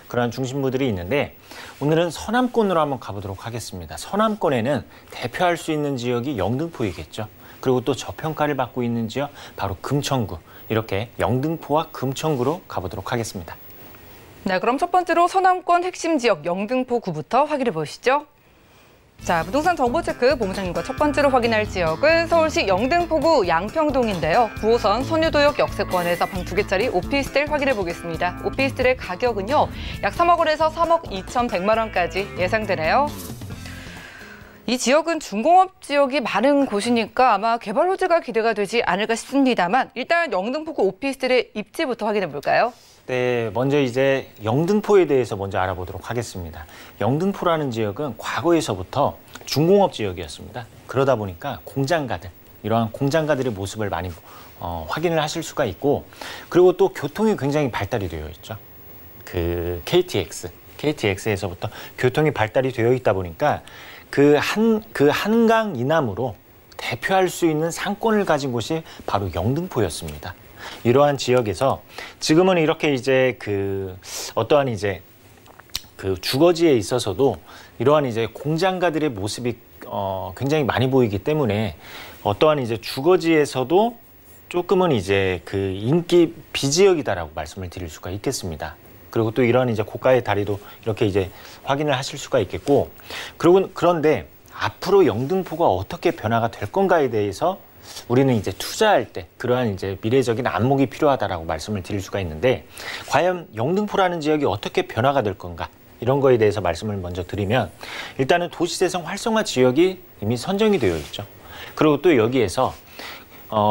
그런 중심부들이 있는데 오늘은 서남권으로 한번 가보도록 하겠습니다. 서남권에는 대표할 수 있는 지역이 영등포이겠죠. 그리고 또 저평가를 받고 있는 지역 바로 금천구. 이렇게 영등포와 금천구로 가보도록 하겠습니다. 네, 그럼 첫 번째로 서남권 핵심 지역 영등포구부터 확인해 보시죠. 자, 부동산 정보체크 본부장님과 첫 번째로 확인할 지역은 서울시 영등포구 양평동인데요. 9호선 선유도역 역세권에서 방 2개짜리 오피스텔 확인해 보겠습니다. 오피스텔의 가격은요, 약 3억 원에서 3억 2,100만 원까지 예상되네요. 이 지역은 중공업 지역이 많은 곳이니까 아마 개발 호재가 기대가 되지 않을까 싶습니다만 일단 영등포구 오피스텔의 입지부터 확인해 볼까요? 네, 먼저 이제 영등포에 대해서 먼저 알아보도록 하겠습니다. 영등포라는 지역은 과거에서부터 중공업 지역이었습니다. 그러다 보니까 공장가들, 이러한 공장가들의 모습을 많이 확인을 하실 수가 있고, 그리고 또 교통이 굉장히 발달이 되어 있죠. 그 KTX에서부터 교통이 발달이 되어 있다 보니까 그 한강 이남으로 대표할 수 있는 상권을 가진 곳이 바로 영등포였습니다. 이러한 지역에서 지금은 이렇게 이제 어떠한 이제 주거지에 있어서도 이러한 이제 공장가들의 모습이 굉장히 많이 보이기 때문에 어떠한 이제 주거지에서도 조금은 이제 인기 비지역이다라고 말씀을 드릴 수가 있겠습니다. 그리고 또 이러한 이제 고가의 다리도 이렇게 이제 확인을 하실 수가 있겠고, 그런데 앞으로 영등포가 어떻게 변화가 될 건가에 대해서 우리는 이제 투자할 때 그러한 이제 미래적인 안목이 필요하다라고 말씀을 드릴 수가 있는데, 과연 영등포라는 지역이 어떻게 변화가 될 건가, 이런 거에 대해서 말씀을 먼저 드리면, 일단은 도시재생 활성화 지역이 이미 선정이 되어 있죠. 그리고 또 여기에서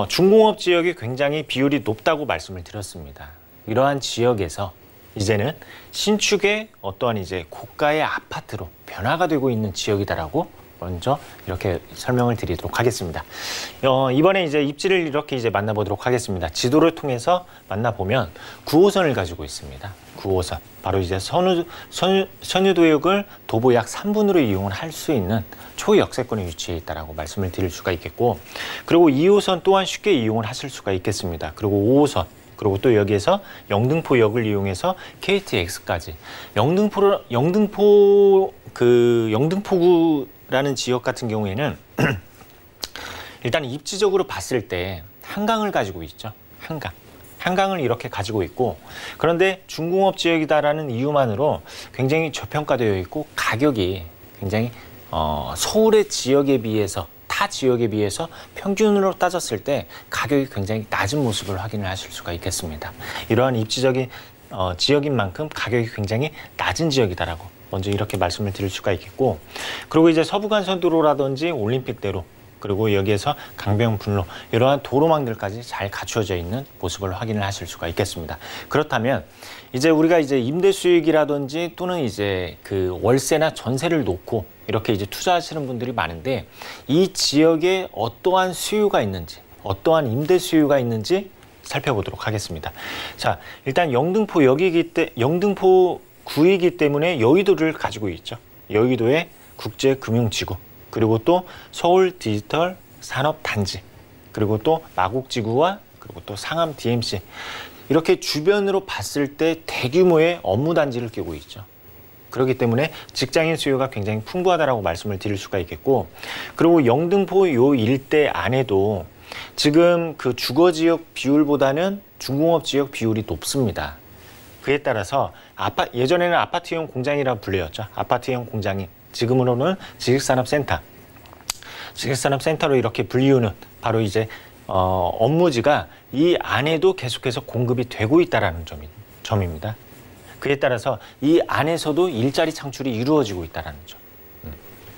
중공업 지역이 굉장히 비율이 높다고 말씀을 드렸습니다. 이러한 지역에서 이제는 신축의 어떠한 이제 고가의 아파트로 변화가 되고 있는 지역이다라고 먼저 이렇게 설명을 드리도록 하겠습니다. 이번에 이제 입지를 이렇게 이제 만나보도록 하겠습니다. 지도를 통해서 만나보면 9호선을 가지고 있습니다. 9호선. 바로 이제 선유도역을 도보 약 3분으로 이용을 할 수 있는 초역세권에 위치해 있다라고 말씀을 드릴 수가 있겠고, 그리고 2호선 또한 쉽게 이용을 하실 수가 있겠습니다. 그리고 5호선. 그리고 또 여기에서 영등포역을 이용해서 KTX까지 영등포구라는 지역 같은 경우에는 일단 입지적으로 봤을 때 한강을 가지고 있죠. 한강을 이렇게 가지고 있고, 그런데 중공업 지역이다라는 이유만으로 굉장히 저평가되어 있고 가격이 굉장히 서울의 지역에 비해서 타 지역에 비해서 평균으로 따졌을 때 가격이 굉장히 낮은 모습을 확인을 하실 수가 있겠습니다. 이러한 입지적인 지역인 만큼 가격이 굉장히 낮은 지역이다라고 먼저 이렇게 말씀을 드릴 수가 있겠고, 그리고 이제 서부간선도로라든지 올림픽대로, 그리고 여기에서 강변북로, 이러한 도로망들까지 잘 갖추어져 있는 모습을 확인을 하실 수가 있겠습니다. 그렇다면 이제 우리가 이제 임대 수익이라든지 또는 이제 월세나 전세를 놓고 이렇게 이제 투자하시는 분들이 많은데, 이 지역에 어떠한 수요가 있는지, 어떠한 임대 수요가 있는지 살펴보도록 하겠습니다. 자, 일단 영등포구이기 때문에 여의도를 가지고 있죠. 여의도의 국제금융지구, 그리고 또 서울 디지털 산업단지, 그리고 또 마곡지구와 그리고 또 상암 DMC, 이렇게 주변으로 봤을 때 대규모의 업무단지를 끼고 있죠. 그렇기 때문에 직장인 수요가 굉장히 풍부하다라고 말씀을 드릴 수가 있겠고, 그리고 영등포 요 일대 안에도 지금 주거지역 비율보다는 중공업지역 비율이 높습니다. 그에 따라서 예전에는 아파트형 공장이라 불렸죠. 아파트형 공장이 지금으로는 지식산업센터로 이렇게 불리우는 바로 이제 업무지가 이 안에도 계속해서 공급이 되고 있다는 점입니다. 그에 따라서 이 안에서도 일자리 창출이 이루어지고 있다는 점.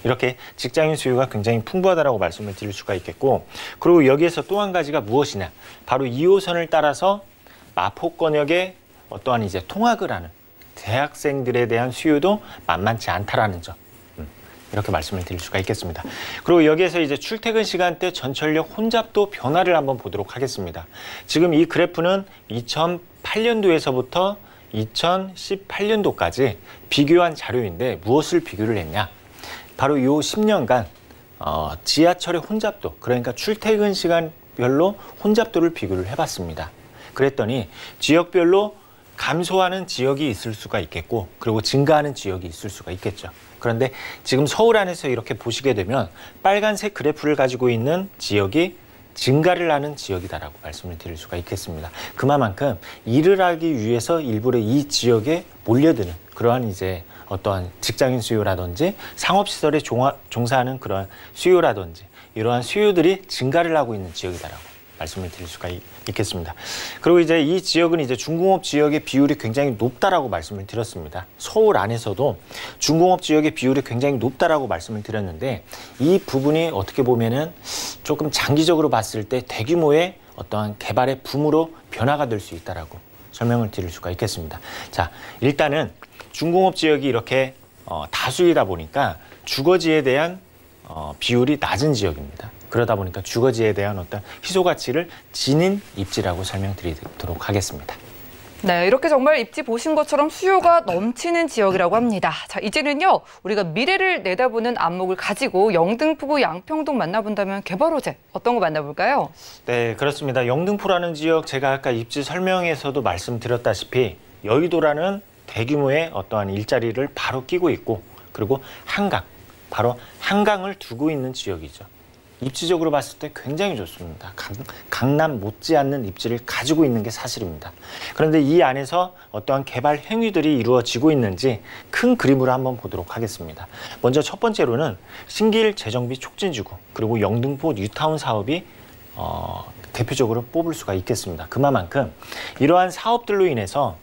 이렇게 직장인 수요가 굉장히 풍부하다라고 말씀을 드릴 수가 있겠고, 그리고 여기에서 또 한 가지가 무엇이냐? 바로 2호선을 따라서 마포권역에 어떠한 이제 통학을 하는 대학생들에 대한 수요도 만만치 않다라는 점. 이렇게 말씀을 드릴 수가 있겠습니다. 그리고 여기에서 이제 출퇴근 시간대 전철역 혼잡도 변화를 한번 보도록 하겠습니다. 지금 이 그래프는 2008년도에서부터 2018년도까지 비교한 자료인데, 무엇을 비교를 했냐? 바로 이 10년간 지하철의 혼잡도, 그러니까 출퇴근 시간별로 혼잡도를 비교를 해봤습니다. 그랬더니 지역별로 감소하는 지역이 있을 수가 있겠고, 그리고 증가하는 지역이 있을 수가 있겠죠. 그런데 지금 서울 안에서 이렇게 보시게 되면 빨간색 그래프를 가지고 있는 지역이 증가를 하는 지역이다라고 말씀을 드릴 수가 있겠습니다. 그만큼 일을 하기 위해서 일부러 이 지역에 몰려드는 그러한 이제 어떠한 직장인 수요라든지 상업시설에 종사하는 그러한 수요라든지 이러한 수요들이 증가를 하고 있는 지역이다라고 말씀을 드릴 수가 있겠습니다. 그리고 이제 이 지역은 이제 중공업 지역의 비율이 굉장히 높다라고 말씀을 드렸습니다. 서울 안에서도 중공업 지역의 비율이 굉장히 높다라고 말씀을 드렸는데 이 부분이 어떻게 보면은 조금 장기적으로 봤을 때 대규모의 어떠한 개발의 붐으로 변화가 될 수 있다라고 설명을 드릴 수가 있겠습니다. 자, 일단은 중공업 지역이 이렇게 다수이다 보니까 주거지에 대한 비율이 낮은 지역입니다. 그러다 보니까 주거지에 대한 어떤 희소 가치를 지닌 입지라고 설명드리도록 하겠습니다. 네, 이렇게 정말 입지 보신 것처럼 수요가 넘치는 지역이라고 합니다. 자, 이제는요, 우리가 미래를 내다보는 안목을 가지고 영등포구 양평동 만나본다면 개발 호재 어떤 거 만나볼까요? 네, 그렇습니다. 영등포라는 지역 제가 아까 입지 설명에서도 말씀드렸다시피 여의도라는 대규모의 어떠한 일자리를 바로 끼고 있고 그리고 한강, 바로 한강을 두고 있는 지역이죠. 입지적으로 봤을 때 굉장히 좋습니다. 강남 못지않는 입지를 가지고 있는 게 사실입니다. 그런데 이 안에서 어떠한 개발 행위들이 이루어지고 있는지 큰 그림으로 한번 보도록 하겠습니다. 먼저 첫 번째로는 신길 재정비 촉진지구 그리고 영등포 뉴타운 사업이 대표적으로 뽑을 수가 있겠습니다. 그만큼 이러한 사업들로 인해서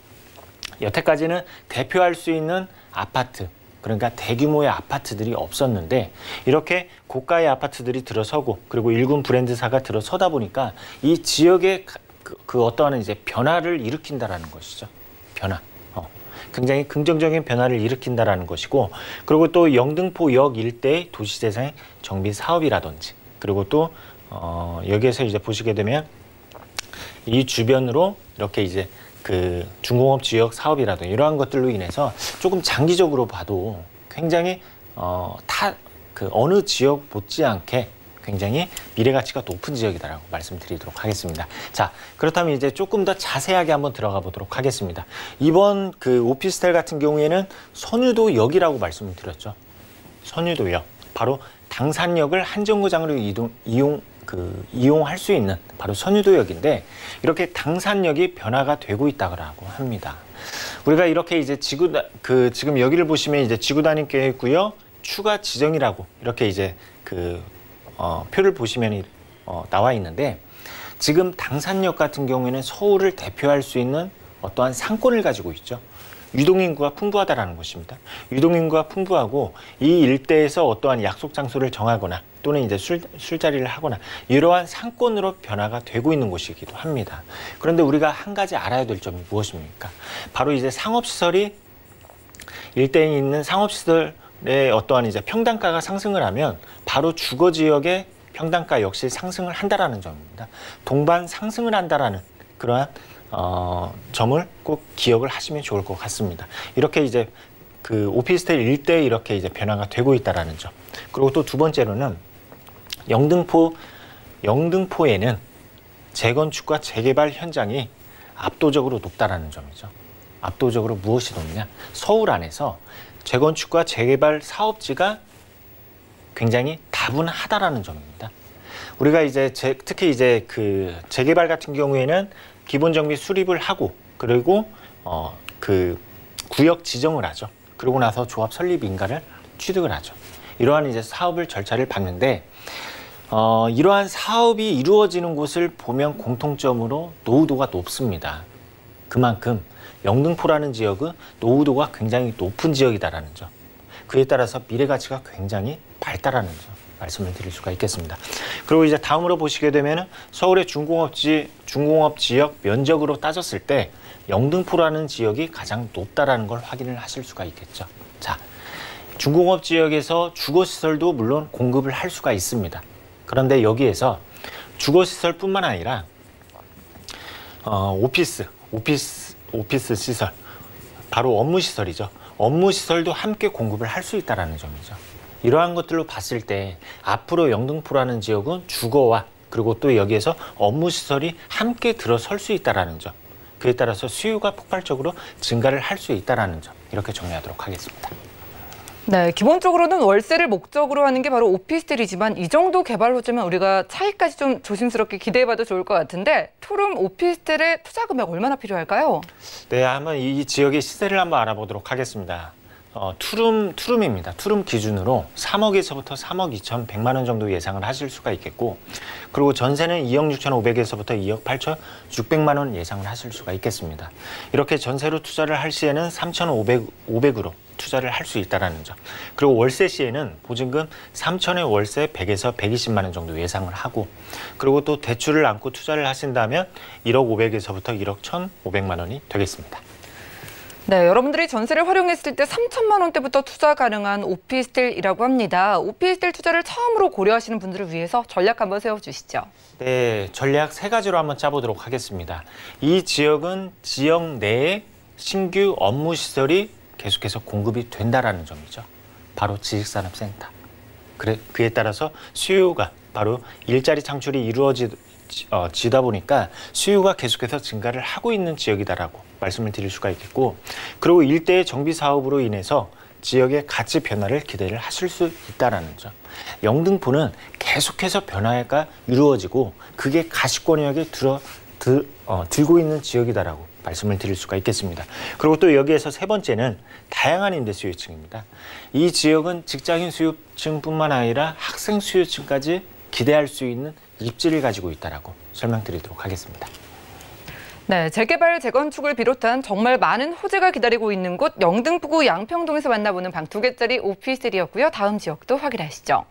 여태까지는 대표할 수 있는 아파트 그러니까 대규모의 아파트들이 없었는데 이렇게 고가의 아파트들이 들어서고 그리고 일군 브랜드사가 들어서다 보니까 이 지역의 그 어떠한 이제 변화를 일으킨다라는 것이죠. 변화. 굉장히 긍정적인 변화를 일으킨다라는 것이고 그리고 또 영등포역 일대의 도시재생 정비 사업이라든지 그리고 또 여기에서 이제 보시게 되면 이 주변으로 이렇게 이제 그 중공업 지역 사업이라든지 이러한 것들로 인해서 조금 장기적으로 봐도 굉장히 어느 지역 못지않게 굉장히 미래 가치가 높은 지역이다라고 말씀드리도록 하겠습니다. 자, 그렇다면 이제 조금 더 자세하게 한번 들어가 보도록 하겠습니다. 이번 그 오피스텔 같은 경우에는 선유도역이라고 말씀을 드렸죠. 선유도역, 바로 당산역을 한정거장으로 이용할 수 있는 바로 선유도역인데 이렇게 당산역이 변화가 되고 있다고 합니다. 우리가 이렇게 이제 지금 여기를 보시면 이제 지구 단위 계획구역 추가 지정이라고 이렇게 이제 표를 보시면 나와 있는데 지금 당산역 같은 경우에는 서울을 대표할 수 있는 어떠한 상권을 가지고 있죠. 유동인구가 풍부하다라는 것입니다. 유동인구가 풍부하고 이 일대에서 어떠한 약속 장소를 정하거나 또는 이제 술자리를 하거나 이러한 상권으로 변화가 되고 있는 곳이기도 합니다. 그런데 우리가 한 가지 알아야 될 점이 무엇입니까? 바로 이제 상업시설이 일대에 있는 상업시설의 어떠한 이제 평당가가 상승을 하면 바로 주거지역의 평당가 역시 상승을 한다라는 점입니다. 동반 상승을 한다라는 그러한 점을 꼭 기억을 하시면 좋을 것 같습니다. 이렇게 이제 그 오피스텔 일대에 이렇게 이제 변화가 되고 있다라는 점. 그리고 또 두 번째로는 영등포에는 재건축과 재개발 현장이 압도적으로 높다라는 점이죠. 압도적으로 무엇이 높냐? 서울 안에서 재건축과 재개발 사업지가 굉장히 다분하다라는 점입니다. 우리가 이제 특히 이제 그 재개발 같은 경우에는 기본 정비 수립을 하고 그리고 그 구역 지정을 하죠. 그러고 나서 조합 설립 인가를 취득을 하죠. 이러한 이제 사업을 절차를 밟는데 이러한 사업이 이루어지는 곳을 보면 공통점으로 노후도가 높습니다. 그만큼 영등포라는 지역은 노후도가 굉장히 높은 지역이다라는 점. 그에 따라서 미래 가치가 굉장히 밝다라는 점 말씀을 드릴 수가 있겠습니다. 그리고 이제 다음으로 보시게 되면 서울의 중공업 지역 면적으로 따졌을 때 영등포라는 지역이 가장 높다라는 걸 확인을 하실 수가 있겠죠. 자, 중공업 지역에서 주거시설도 물론 공급을 할 수가 있습니다. 그런데 여기에서 주거시설뿐만 아니라 오피스 시설, 바로 업무시설이죠. 업무시설도 함께 공급을 할 수 있다는 점이죠. 이러한 것들로 봤을 때 앞으로 영등포라는 지역은 주거와 그리고 또 여기에서 업무시설이 함께 들어설 수 있다는 점. 그에 따라서 수요가 폭발적으로 증가를 할 수 있다는 점. 이렇게 정리하도록 하겠습니다. 네, 기본적으로는 월세를 목적으로 하는 게 바로 오피스텔이지만 이 정도 개발 호재면 우리가 차이까지 좀 조심스럽게 기대해봐도 좋을 것 같은데 투룸 오피스텔의 투자 금액 얼마나 필요할까요? 네, 한번 이 지역의 시세를 한번 알아보도록 하겠습니다. 투룸입니다. 투룸 기준으로 3억에서부터 3억 2,100만 원 정도 예상을 하실 수가 있겠고, 그리고 전세는 2억 6,500에서부터 2억 8,600만 원 예상을 하실 수가 있겠습니다. 이렇게 전세로 투자를 할 시에는 3,500으로 투자를 할 수 있다는 점. 그리고 월세 시에는 보증금 3천에 월세 100에서 120만 원 정도 예상을 하고, 그리고 또 대출을 안고 투자를 하신다면 1억 500에서부터 1억 1,500만 원이 되겠습니다. 네, 여러분들이 전세를 활용했을 때 3천만 원대부터 투자 가능한 오피스텔이라고 합니다. 오피스텔 투자를 처음으로 고려하시는 분들을 위해서 전략 한번 세워주시죠. 네, 전략 3가지로 한번 짜보도록 하겠습니다. 이 지역은 지역 내에 신규 업무 시설이 계속해서 공급이 된다라는 점이죠. 바로 지식산업센터. 그에 따라서 수요가 바로 일자리 창출이 이루어지다 보니까 수요가 계속해서 증가를 하고 있는 지역이다라고 말씀을 드릴 수가 있겠고, 그리고 일대의 정비 사업으로 인해서 지역의 가치 변화를 기대를 하실 수 있다는 점. 영등포는 계속해서 변화가 이루어지고 그게 가시권역에 들고 있는 지역이다라고 말씀을 드릴 수가 있겠습니다. 그리고 또 여기에서 세 번째는 다양한 임대 수요층입니다. 이 지역은 직장인 수요층뿐만 아니라 학생 수요층까지 기대할 수 있는 입지를 가지고 있다라고 설명드리도록 하겠습니다. 네, 재개발, 재건축을 비롯한 정말 많은 호재가 기다리고 있는 곳 영등포구 양평동에서 만나보는 방 2개짜리 오피스텔이었고요. 다음 지역도 확인하시죠.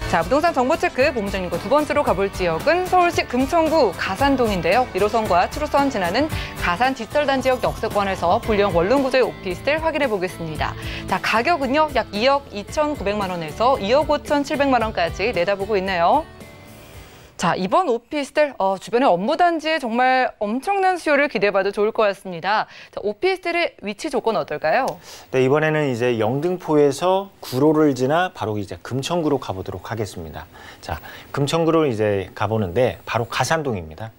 자, 부동산 정보 체크 본부장님과 두 번째로 가볼 지역은 서울시 금천구 가산동인데요. 1호선과 7호선 지나는 가산 디지털단지역 역세권에서 불량 원룸 구조의 오피스텔 확인해 보겠습니다. 자, 가격은요 약 2억 2,900만 원에서 2억 5,700만 원까지 내다보고 있네요. 자, 이번 오피스텔 주변의 업무단지에 정말 엄청난 수요를 기대해봐도 좋을 것 같습니다. 자, 오피스텔의 위치 조건 어떨까요? 네, 이번에는 이제 영등포에서 구로를 지나 바로 이제 금천구로 가보도록 하겠습니다. 자, 금천구로 이제 가보는데 바로 가산동입니다.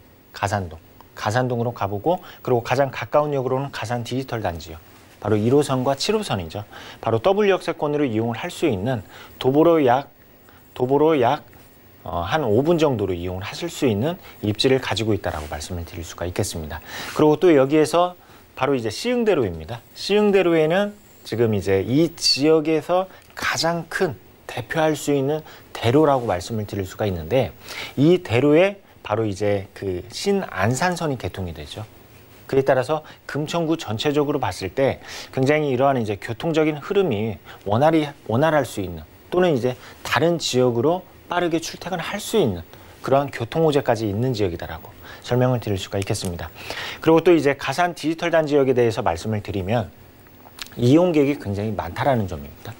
가산동으로 가보고, 그리고 가장 가까운 역으로는 가산 디지털 단지역. 바로 1호선과 7호선이죠. 바로 W 역세권으로 이용을 할 수 있는 도보로 약 한 5분 정도로 이용을 하실 수 있는 입지를 가지고 있다라고 말씀을 드릴 수가 있겠습니다. 그리고 또 여기에서 바로 이제 시흥대로입니다. 시흥대로에는 지금 이제 이 지역에서 가장 큰 대표할 수 있는 대로라고 말씀을 드릴 수가 있는데, 이 대로에 바로 이제 그 신안산선이 개통이 되죠. 그에 따라서 금천구 전체적으로 봤을 때 굉장히 이러한 이제 교통적인 흐름이 원활할 수 있는, 또는 이제 다른 지역으로 빠르게 출퇴근할 수 있는 그러한 교통 호재까지 있는 지역이다라고 설명을 드릴 수가 있겠습니다. 그리고 또 이제 가산 디지털 단지역에 대해서 말씀을 드리면 이용객이 굉장히 많다라는 점입니다.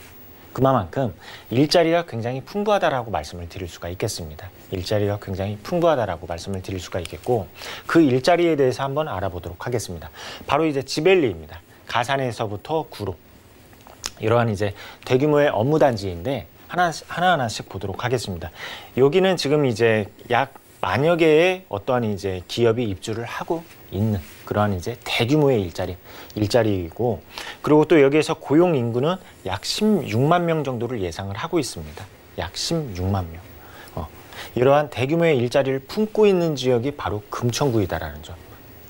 그만큼 일자리가 굉장히 풍부하다라고 말씀을 드릴 수가 있겠습니다. 일자리가 굉장히 풍부하다라고 말씀을 드릴 수가 있겠고, 그 일자리에 대해서 한번 알아보도록 하겠습니다. 바로 이제 지벨리입니다. 가산에서부터 구로, 이러한 이제 대규모의 업무 단지인데 하나하나씩 보도록 하겠습니다. 여기는 지금 이제 약 만여 개의 어떠한 이제 기업이 입주를 하고 있는 그러한 이제 대규모의 일자리이고, 그리고 또 여기에서 고용 인구는 약 16만 명 정도를 예상을 하고 있습니다. 약 16만 명. 이러한 대규모의 일자리를 품고 있는 지역이 바로 금천구이다라는 점.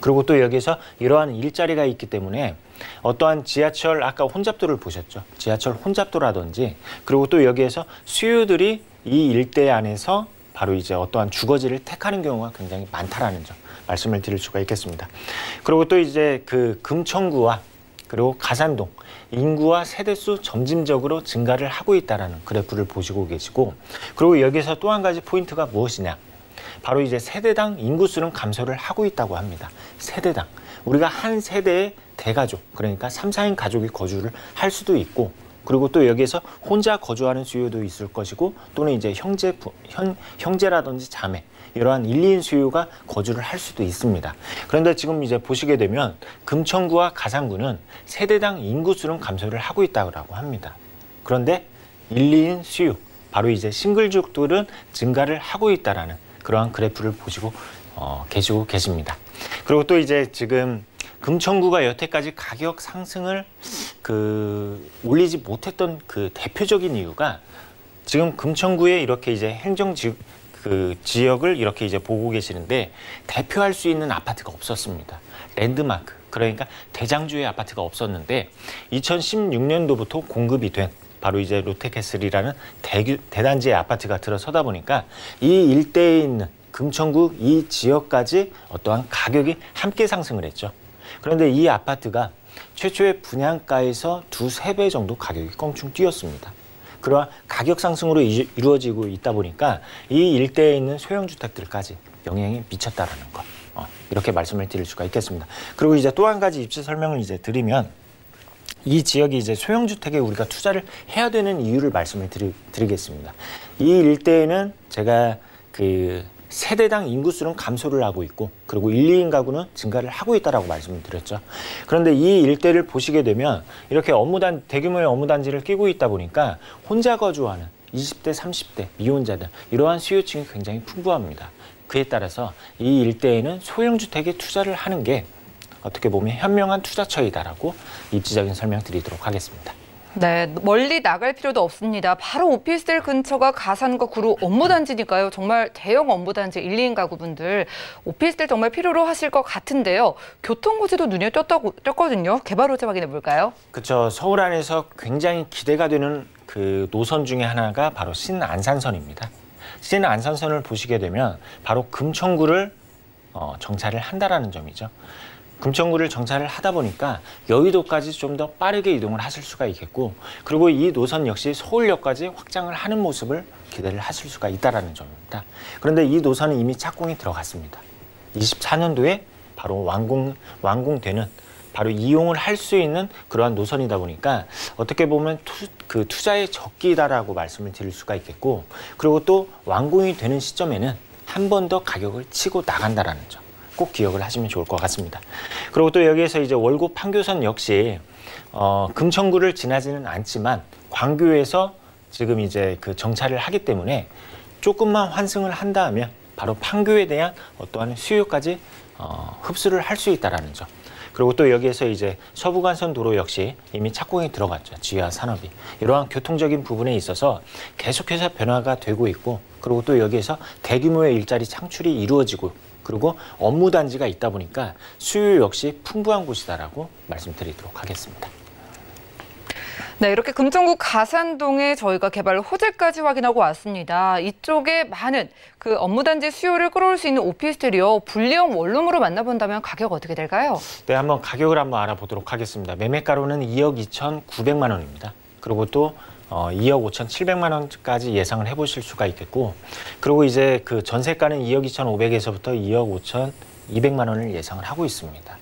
그리고 또 여기서 이러한 일자리가 있기 때문에 어떠한 지하철, 아까 혼잡도를 보셨죠? 지하철 혼잡도라든지, 그리고 또 여기에서 수요들이 이 일대 안에서 바로 이제 어떠한 주거지를 택하는 경우가 굉장히 많다라는 점 말씀을 드릴 수가 있겠습니다. 그리고 또 이제 그 금천구와 그리고 가산동 인구와 세대수 점진적으로 증가를 하고 있다라는 그래프를 보시고 계시고, 그리고 여기서 또 한 가지 포인트가 무엇이냐? 바로 이제 세대당 인구수는 감소를 하고 있다고 합니다. 세대당. 우리가 한 세대의 대가족, 그러니까 3, 4인 가족이 거주를 할 수도 있고, 그리고 또 여기에서 혼자 거주하는 수요도 있을 것이고, 또는 이제 형제라든지 자매, 이러한 1, 2인 수요가 거주를 할 수도 있습니다. 그런데 지금 이제 보시게 되면 금천구와 가산구는 세대당 인구수는 감소를 하고 있다고 합니다. 그런데 1, 2인 수요, 바로 이제 싱글족들은 증가를 하고 있다라는 그러한 그래프를 보시고 계시고 계십니다. 그리고 또 이제 지금 금천구가 여태까지 가격 상승을 올리지 못했던 그 대표적인 이유가 지금 금천구에 이렇게 이제 지역을 이렇게 이제 보고 계시는데 대표할 수 있는 아파트가 없었습니다. 랜드마크, 그러니까 대장주의 아파트가 없었는데 2016년도부터 공급이 된 바로 이제 롯데캐슬이라는 대단지의 아파트가 들어서다 보니까 이 일대에 있는 금천구 이 지역까지 어떠한 가격이 함께 상승을 했죠. 그런데 이 아파트가 최초의 분양가에서 2~3배 정도 가격이 껑충 뛰었습니다. 그러한 가격 상승으로 이루어지고 있다 보니까 이 일대에 있는 소형주택들까지 영향이 미쳤다라는 것. 이렇게 말씀을 드릴 수가 있겠습니다. 그리고 이제 또 한 가지 입지 설명을 이제 드리면 이 지역이 이제 소형주택에 우리가 투자를 해야 되는 이유를 말씀을 드리겠습니다. 이 일대에는 제가 세대당 인구수는 감소를 하고 있고 그리고 1, 2인 가구는 증가를 하고 있다라고 말씀을 드렸죠. 그런데 이 일대를 보시게 되면 이렇게 대규모의 업무단지를 끼고 있다 보니까 혼자 거주하는 20대, 30대 미혼자들 이러한 수요층이 굉장히 풍부합니다. 그에 따라서 이 일대에는 소형주택에 투자를 하는 게 어떻게 보면 현명한 투자처이다라고 입지적인 설명 드리도록 하겠습니다. 네, 멀리 나갈 필요도 없습니다. 바로 오피스텔 근처가 가산과 구로 업무단지니까요. 정말 대형 업무단지 1, 2인 가구분들 오피스텔 정말 필요로 하실 것 같은데요. 교통고지도 눈에 띄었거든요. 개발 호재 확인해 볼까요? 그렇죠. 서울 안에서 굉장히 기대가 되는 그 노선 중에 하나가 바로 신안산선입니다. 신안산선을 보시게 되면 바로 금천구를 정차를 한다라는 점이죠. 금천구를 정차를 하다 보니까 여의도까지 좀 더 빠르게 이동을 하실 수가 있겠고 그리고 이 노선 역시 서울역까지 확장을 하는 모습을 기대를 하실 수가 있다는 점입니다. 그런데 이 노선은 이미 착공이 들어갔습니다. 24년도에 바로 완공되는 바로 이용을 할 수 있는 그러한 노선이다 보니까 어떻게 보면 투자의 적기다라고 말씀을 드릴 수가 있겠고 그리고 또 완공이 되는 시점에는 한 번 더 가격을 치고 나간다라는 점. 꼭 기억을 하시면 좋을 것 같습니다. 그리고 또 여기에서 이제 월곡 판교선 역시 금천구를 지나지는 않지만 광교에서 지금 이제 정차를 하기 때문에 조금만 환승을 한다면 바로 판교에 대한 어떠한 수요까지 흡수를 할 수 있다라는 점. 그리고 또 여기에서 이제 서부간선 도로 역시 이미 착공이 들어갔죠. 지하 산업이. 이러한 교통적인 부분에 있어서 계속해서 변화가 되고 있고 그리고 또 여기에서 대규모의 일자리 창출이 이루어지고 그리고 업무단지가 있다 보니까 수요 역시 풍부한 곳이다라고 말씀드리도록 하겠습니다. 네, 이렇게 금천구 가산동에 저희가 개발 호재까지 확인하고 왔습니다. 이쪽에 많은 그 업무단지 수요를 끌어올 수 있는 오피스텔이요. 분리형 원룸으로 만나본다면 가격 어떻게 될까요? 네, 한번 가격을 한번 알아보도록 하겠습니다. 매매가로는 2억 2,900만 원입니다. 그리고 또 2억 5,700만 원까지 예상을 해보실 수가 있겠고 그리고 이제 그 전세가는 2억 2,500에서부터 2억 5,200만 원을 예상을 하고 있습니다.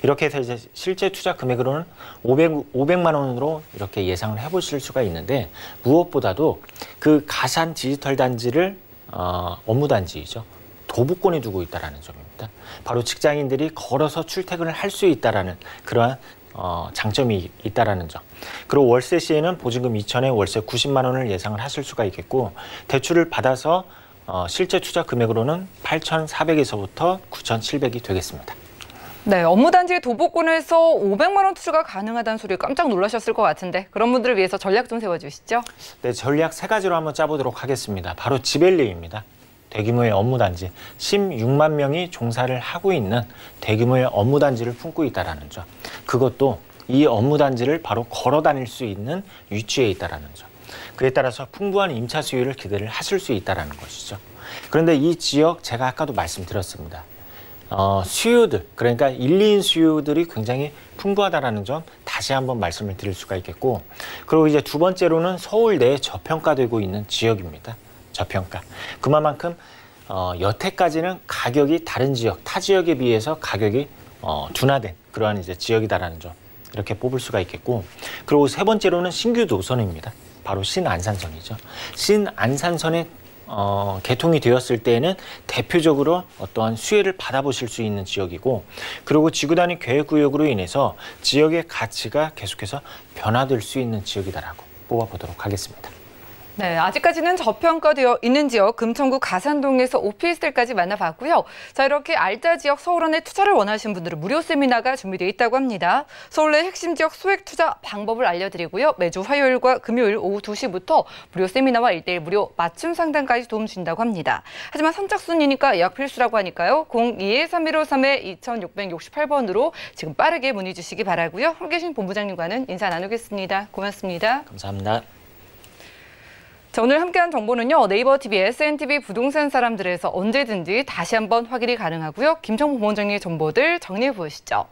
이렇게 해서 이제 실제 투자 금액으로는 500만 원으로 이렇게 예상을 해보실 수가 있는데 무엇보다도 그 가산 디지털 단지를 업무단지이죠. 도보권에 두고 있다는 점입니다. 바로 직장인들이 걸어서 출퇴근을 할 수 있다는 그러한 장점이 있다라는 점. 그리고 월세 시에는 보증금 2천에 월세 90만 원을 예상을 하실 수가 있겠고 대출을 받아서 실제 투자 금액으로는 8,400에서부터 9,700이 되겠습니다. 네, 업무단지의 도보권에서 500만 원 투자가 가능하다는 소리에 깜짝 놀라셨을 것 같은데 그런 분들을 위해서 전략 좀 세워주시죠. 네, 전략 3가지로 한번 짜보도록 하겠습니다. 바로 지벨리입니다. 대규모의 업무단지, 16만 명이 종사를 하고 있는 대규모의 업무단지를 품고 있다는 점. 그것도 이 업무단지를 바로 걸어 다닐 수 있는 위치에 있다는 점. 그에 따라서 풍부한 임차 수요를 기대를 하실 수 있다는 것이죠. 그런데 이 지역 제가 아까도 말씀드렸습니다. 수요들, 그러니까 1, 2인 수요들이 굉장히 풍부하다는 점 다시 한번 말씀을 드릴 수가 있겠고 그리고 이제 두 번째로는 서울 내에 저평가되고 있는 지역입니다. 저평가. 그만큼 여태까지는 가격이 다른 지역, 타 지역에 비해서 가격이 둔화된 그러한 이제 지역이다라는 점 이렇게 뽑을 수가 있겠고 그리고 세 번째로는 신규 노선입니다. 바로 신안산선이죠. 신안산선에 개통이 되었을 때에는 대표적으로 어떠한 수혜를 받아보실 수 있는 지역이고 그리고 지구단위 계획구역으로 인해서 지역의 가치가 계속해서 변화될 수 있는 지역이다라고 뽑아보도록 하겠습니다. 네, 아직까지는 저평가되어 있는 지역 금천구 가산동에서 오피스텔까지 만나봤고요. 자, 이렇게 알짜 지역 서울 안에 투자를 원하시는 분들은 무료 세미나가 준비되어 있다고 합니다. 서울 내 핵심 지역 소액 투자 방법을 알려드리고요. 매주 화요일과 금요일 오후 2시부터 무료 세미나와 1:1 무료 맞춤 상담까지 도움 주신다고 합니다. 하지만 선착순이니까 예약 필수라고 하니까요. 02-3153-2668번으로 지금 빠르게 문의 주시기 바라고요. 함께 계신 본부장님과는 인사 나누겠습니다. 고맙습니다. 감사합니다. 자, 오늘 함께한 정보는요. 네이버 TV, SNTV 부동산 사람들에서 언제든지 다시 한번 확인이 가능하고요. 김정보 본부장님의 정보들 정리해 보시죠.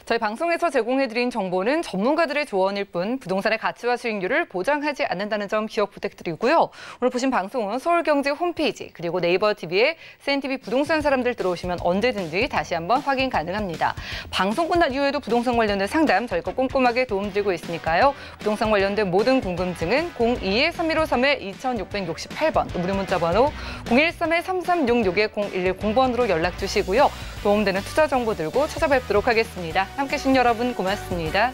저희 방송에서 제공해드린 정보는 전문가들의 조언일 뿐 부동산의 가치와 수익률을 보장하지 않는다는 점 기억 부탁드리고요. 오늘 보신 방송은 서울경제 홈페이지 그리고 네이버 TV에 SNTV 부동산 사람들 들어오시면 언제든지 다시 한번 확인 가능합니다. 방송 끝난 이후에도 부동산 관련된 상담 저희가 꼼꼼하게 도움드리고 있으니까요. 부동산 관련된 모든 궁금증은 02-3153-2668번 또 무료 문자 번호 013-3366-0110번으로 연락 주시고요. 도움되는 투자 정보 들고 찾아뵙도록 하겠습니다. 함께해 주신 여러분 고맙습니다.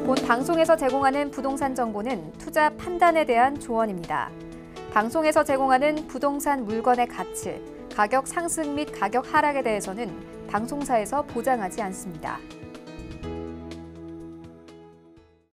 본 방송에서 제공하는 부동산 정보는 투자 판단에 대한 조언입니다. 방송에서 제공하는 부동산 물건의 가치, 가격 상승 및 가격 하락에 대해서는 방송사에서 보장하지 않습니다.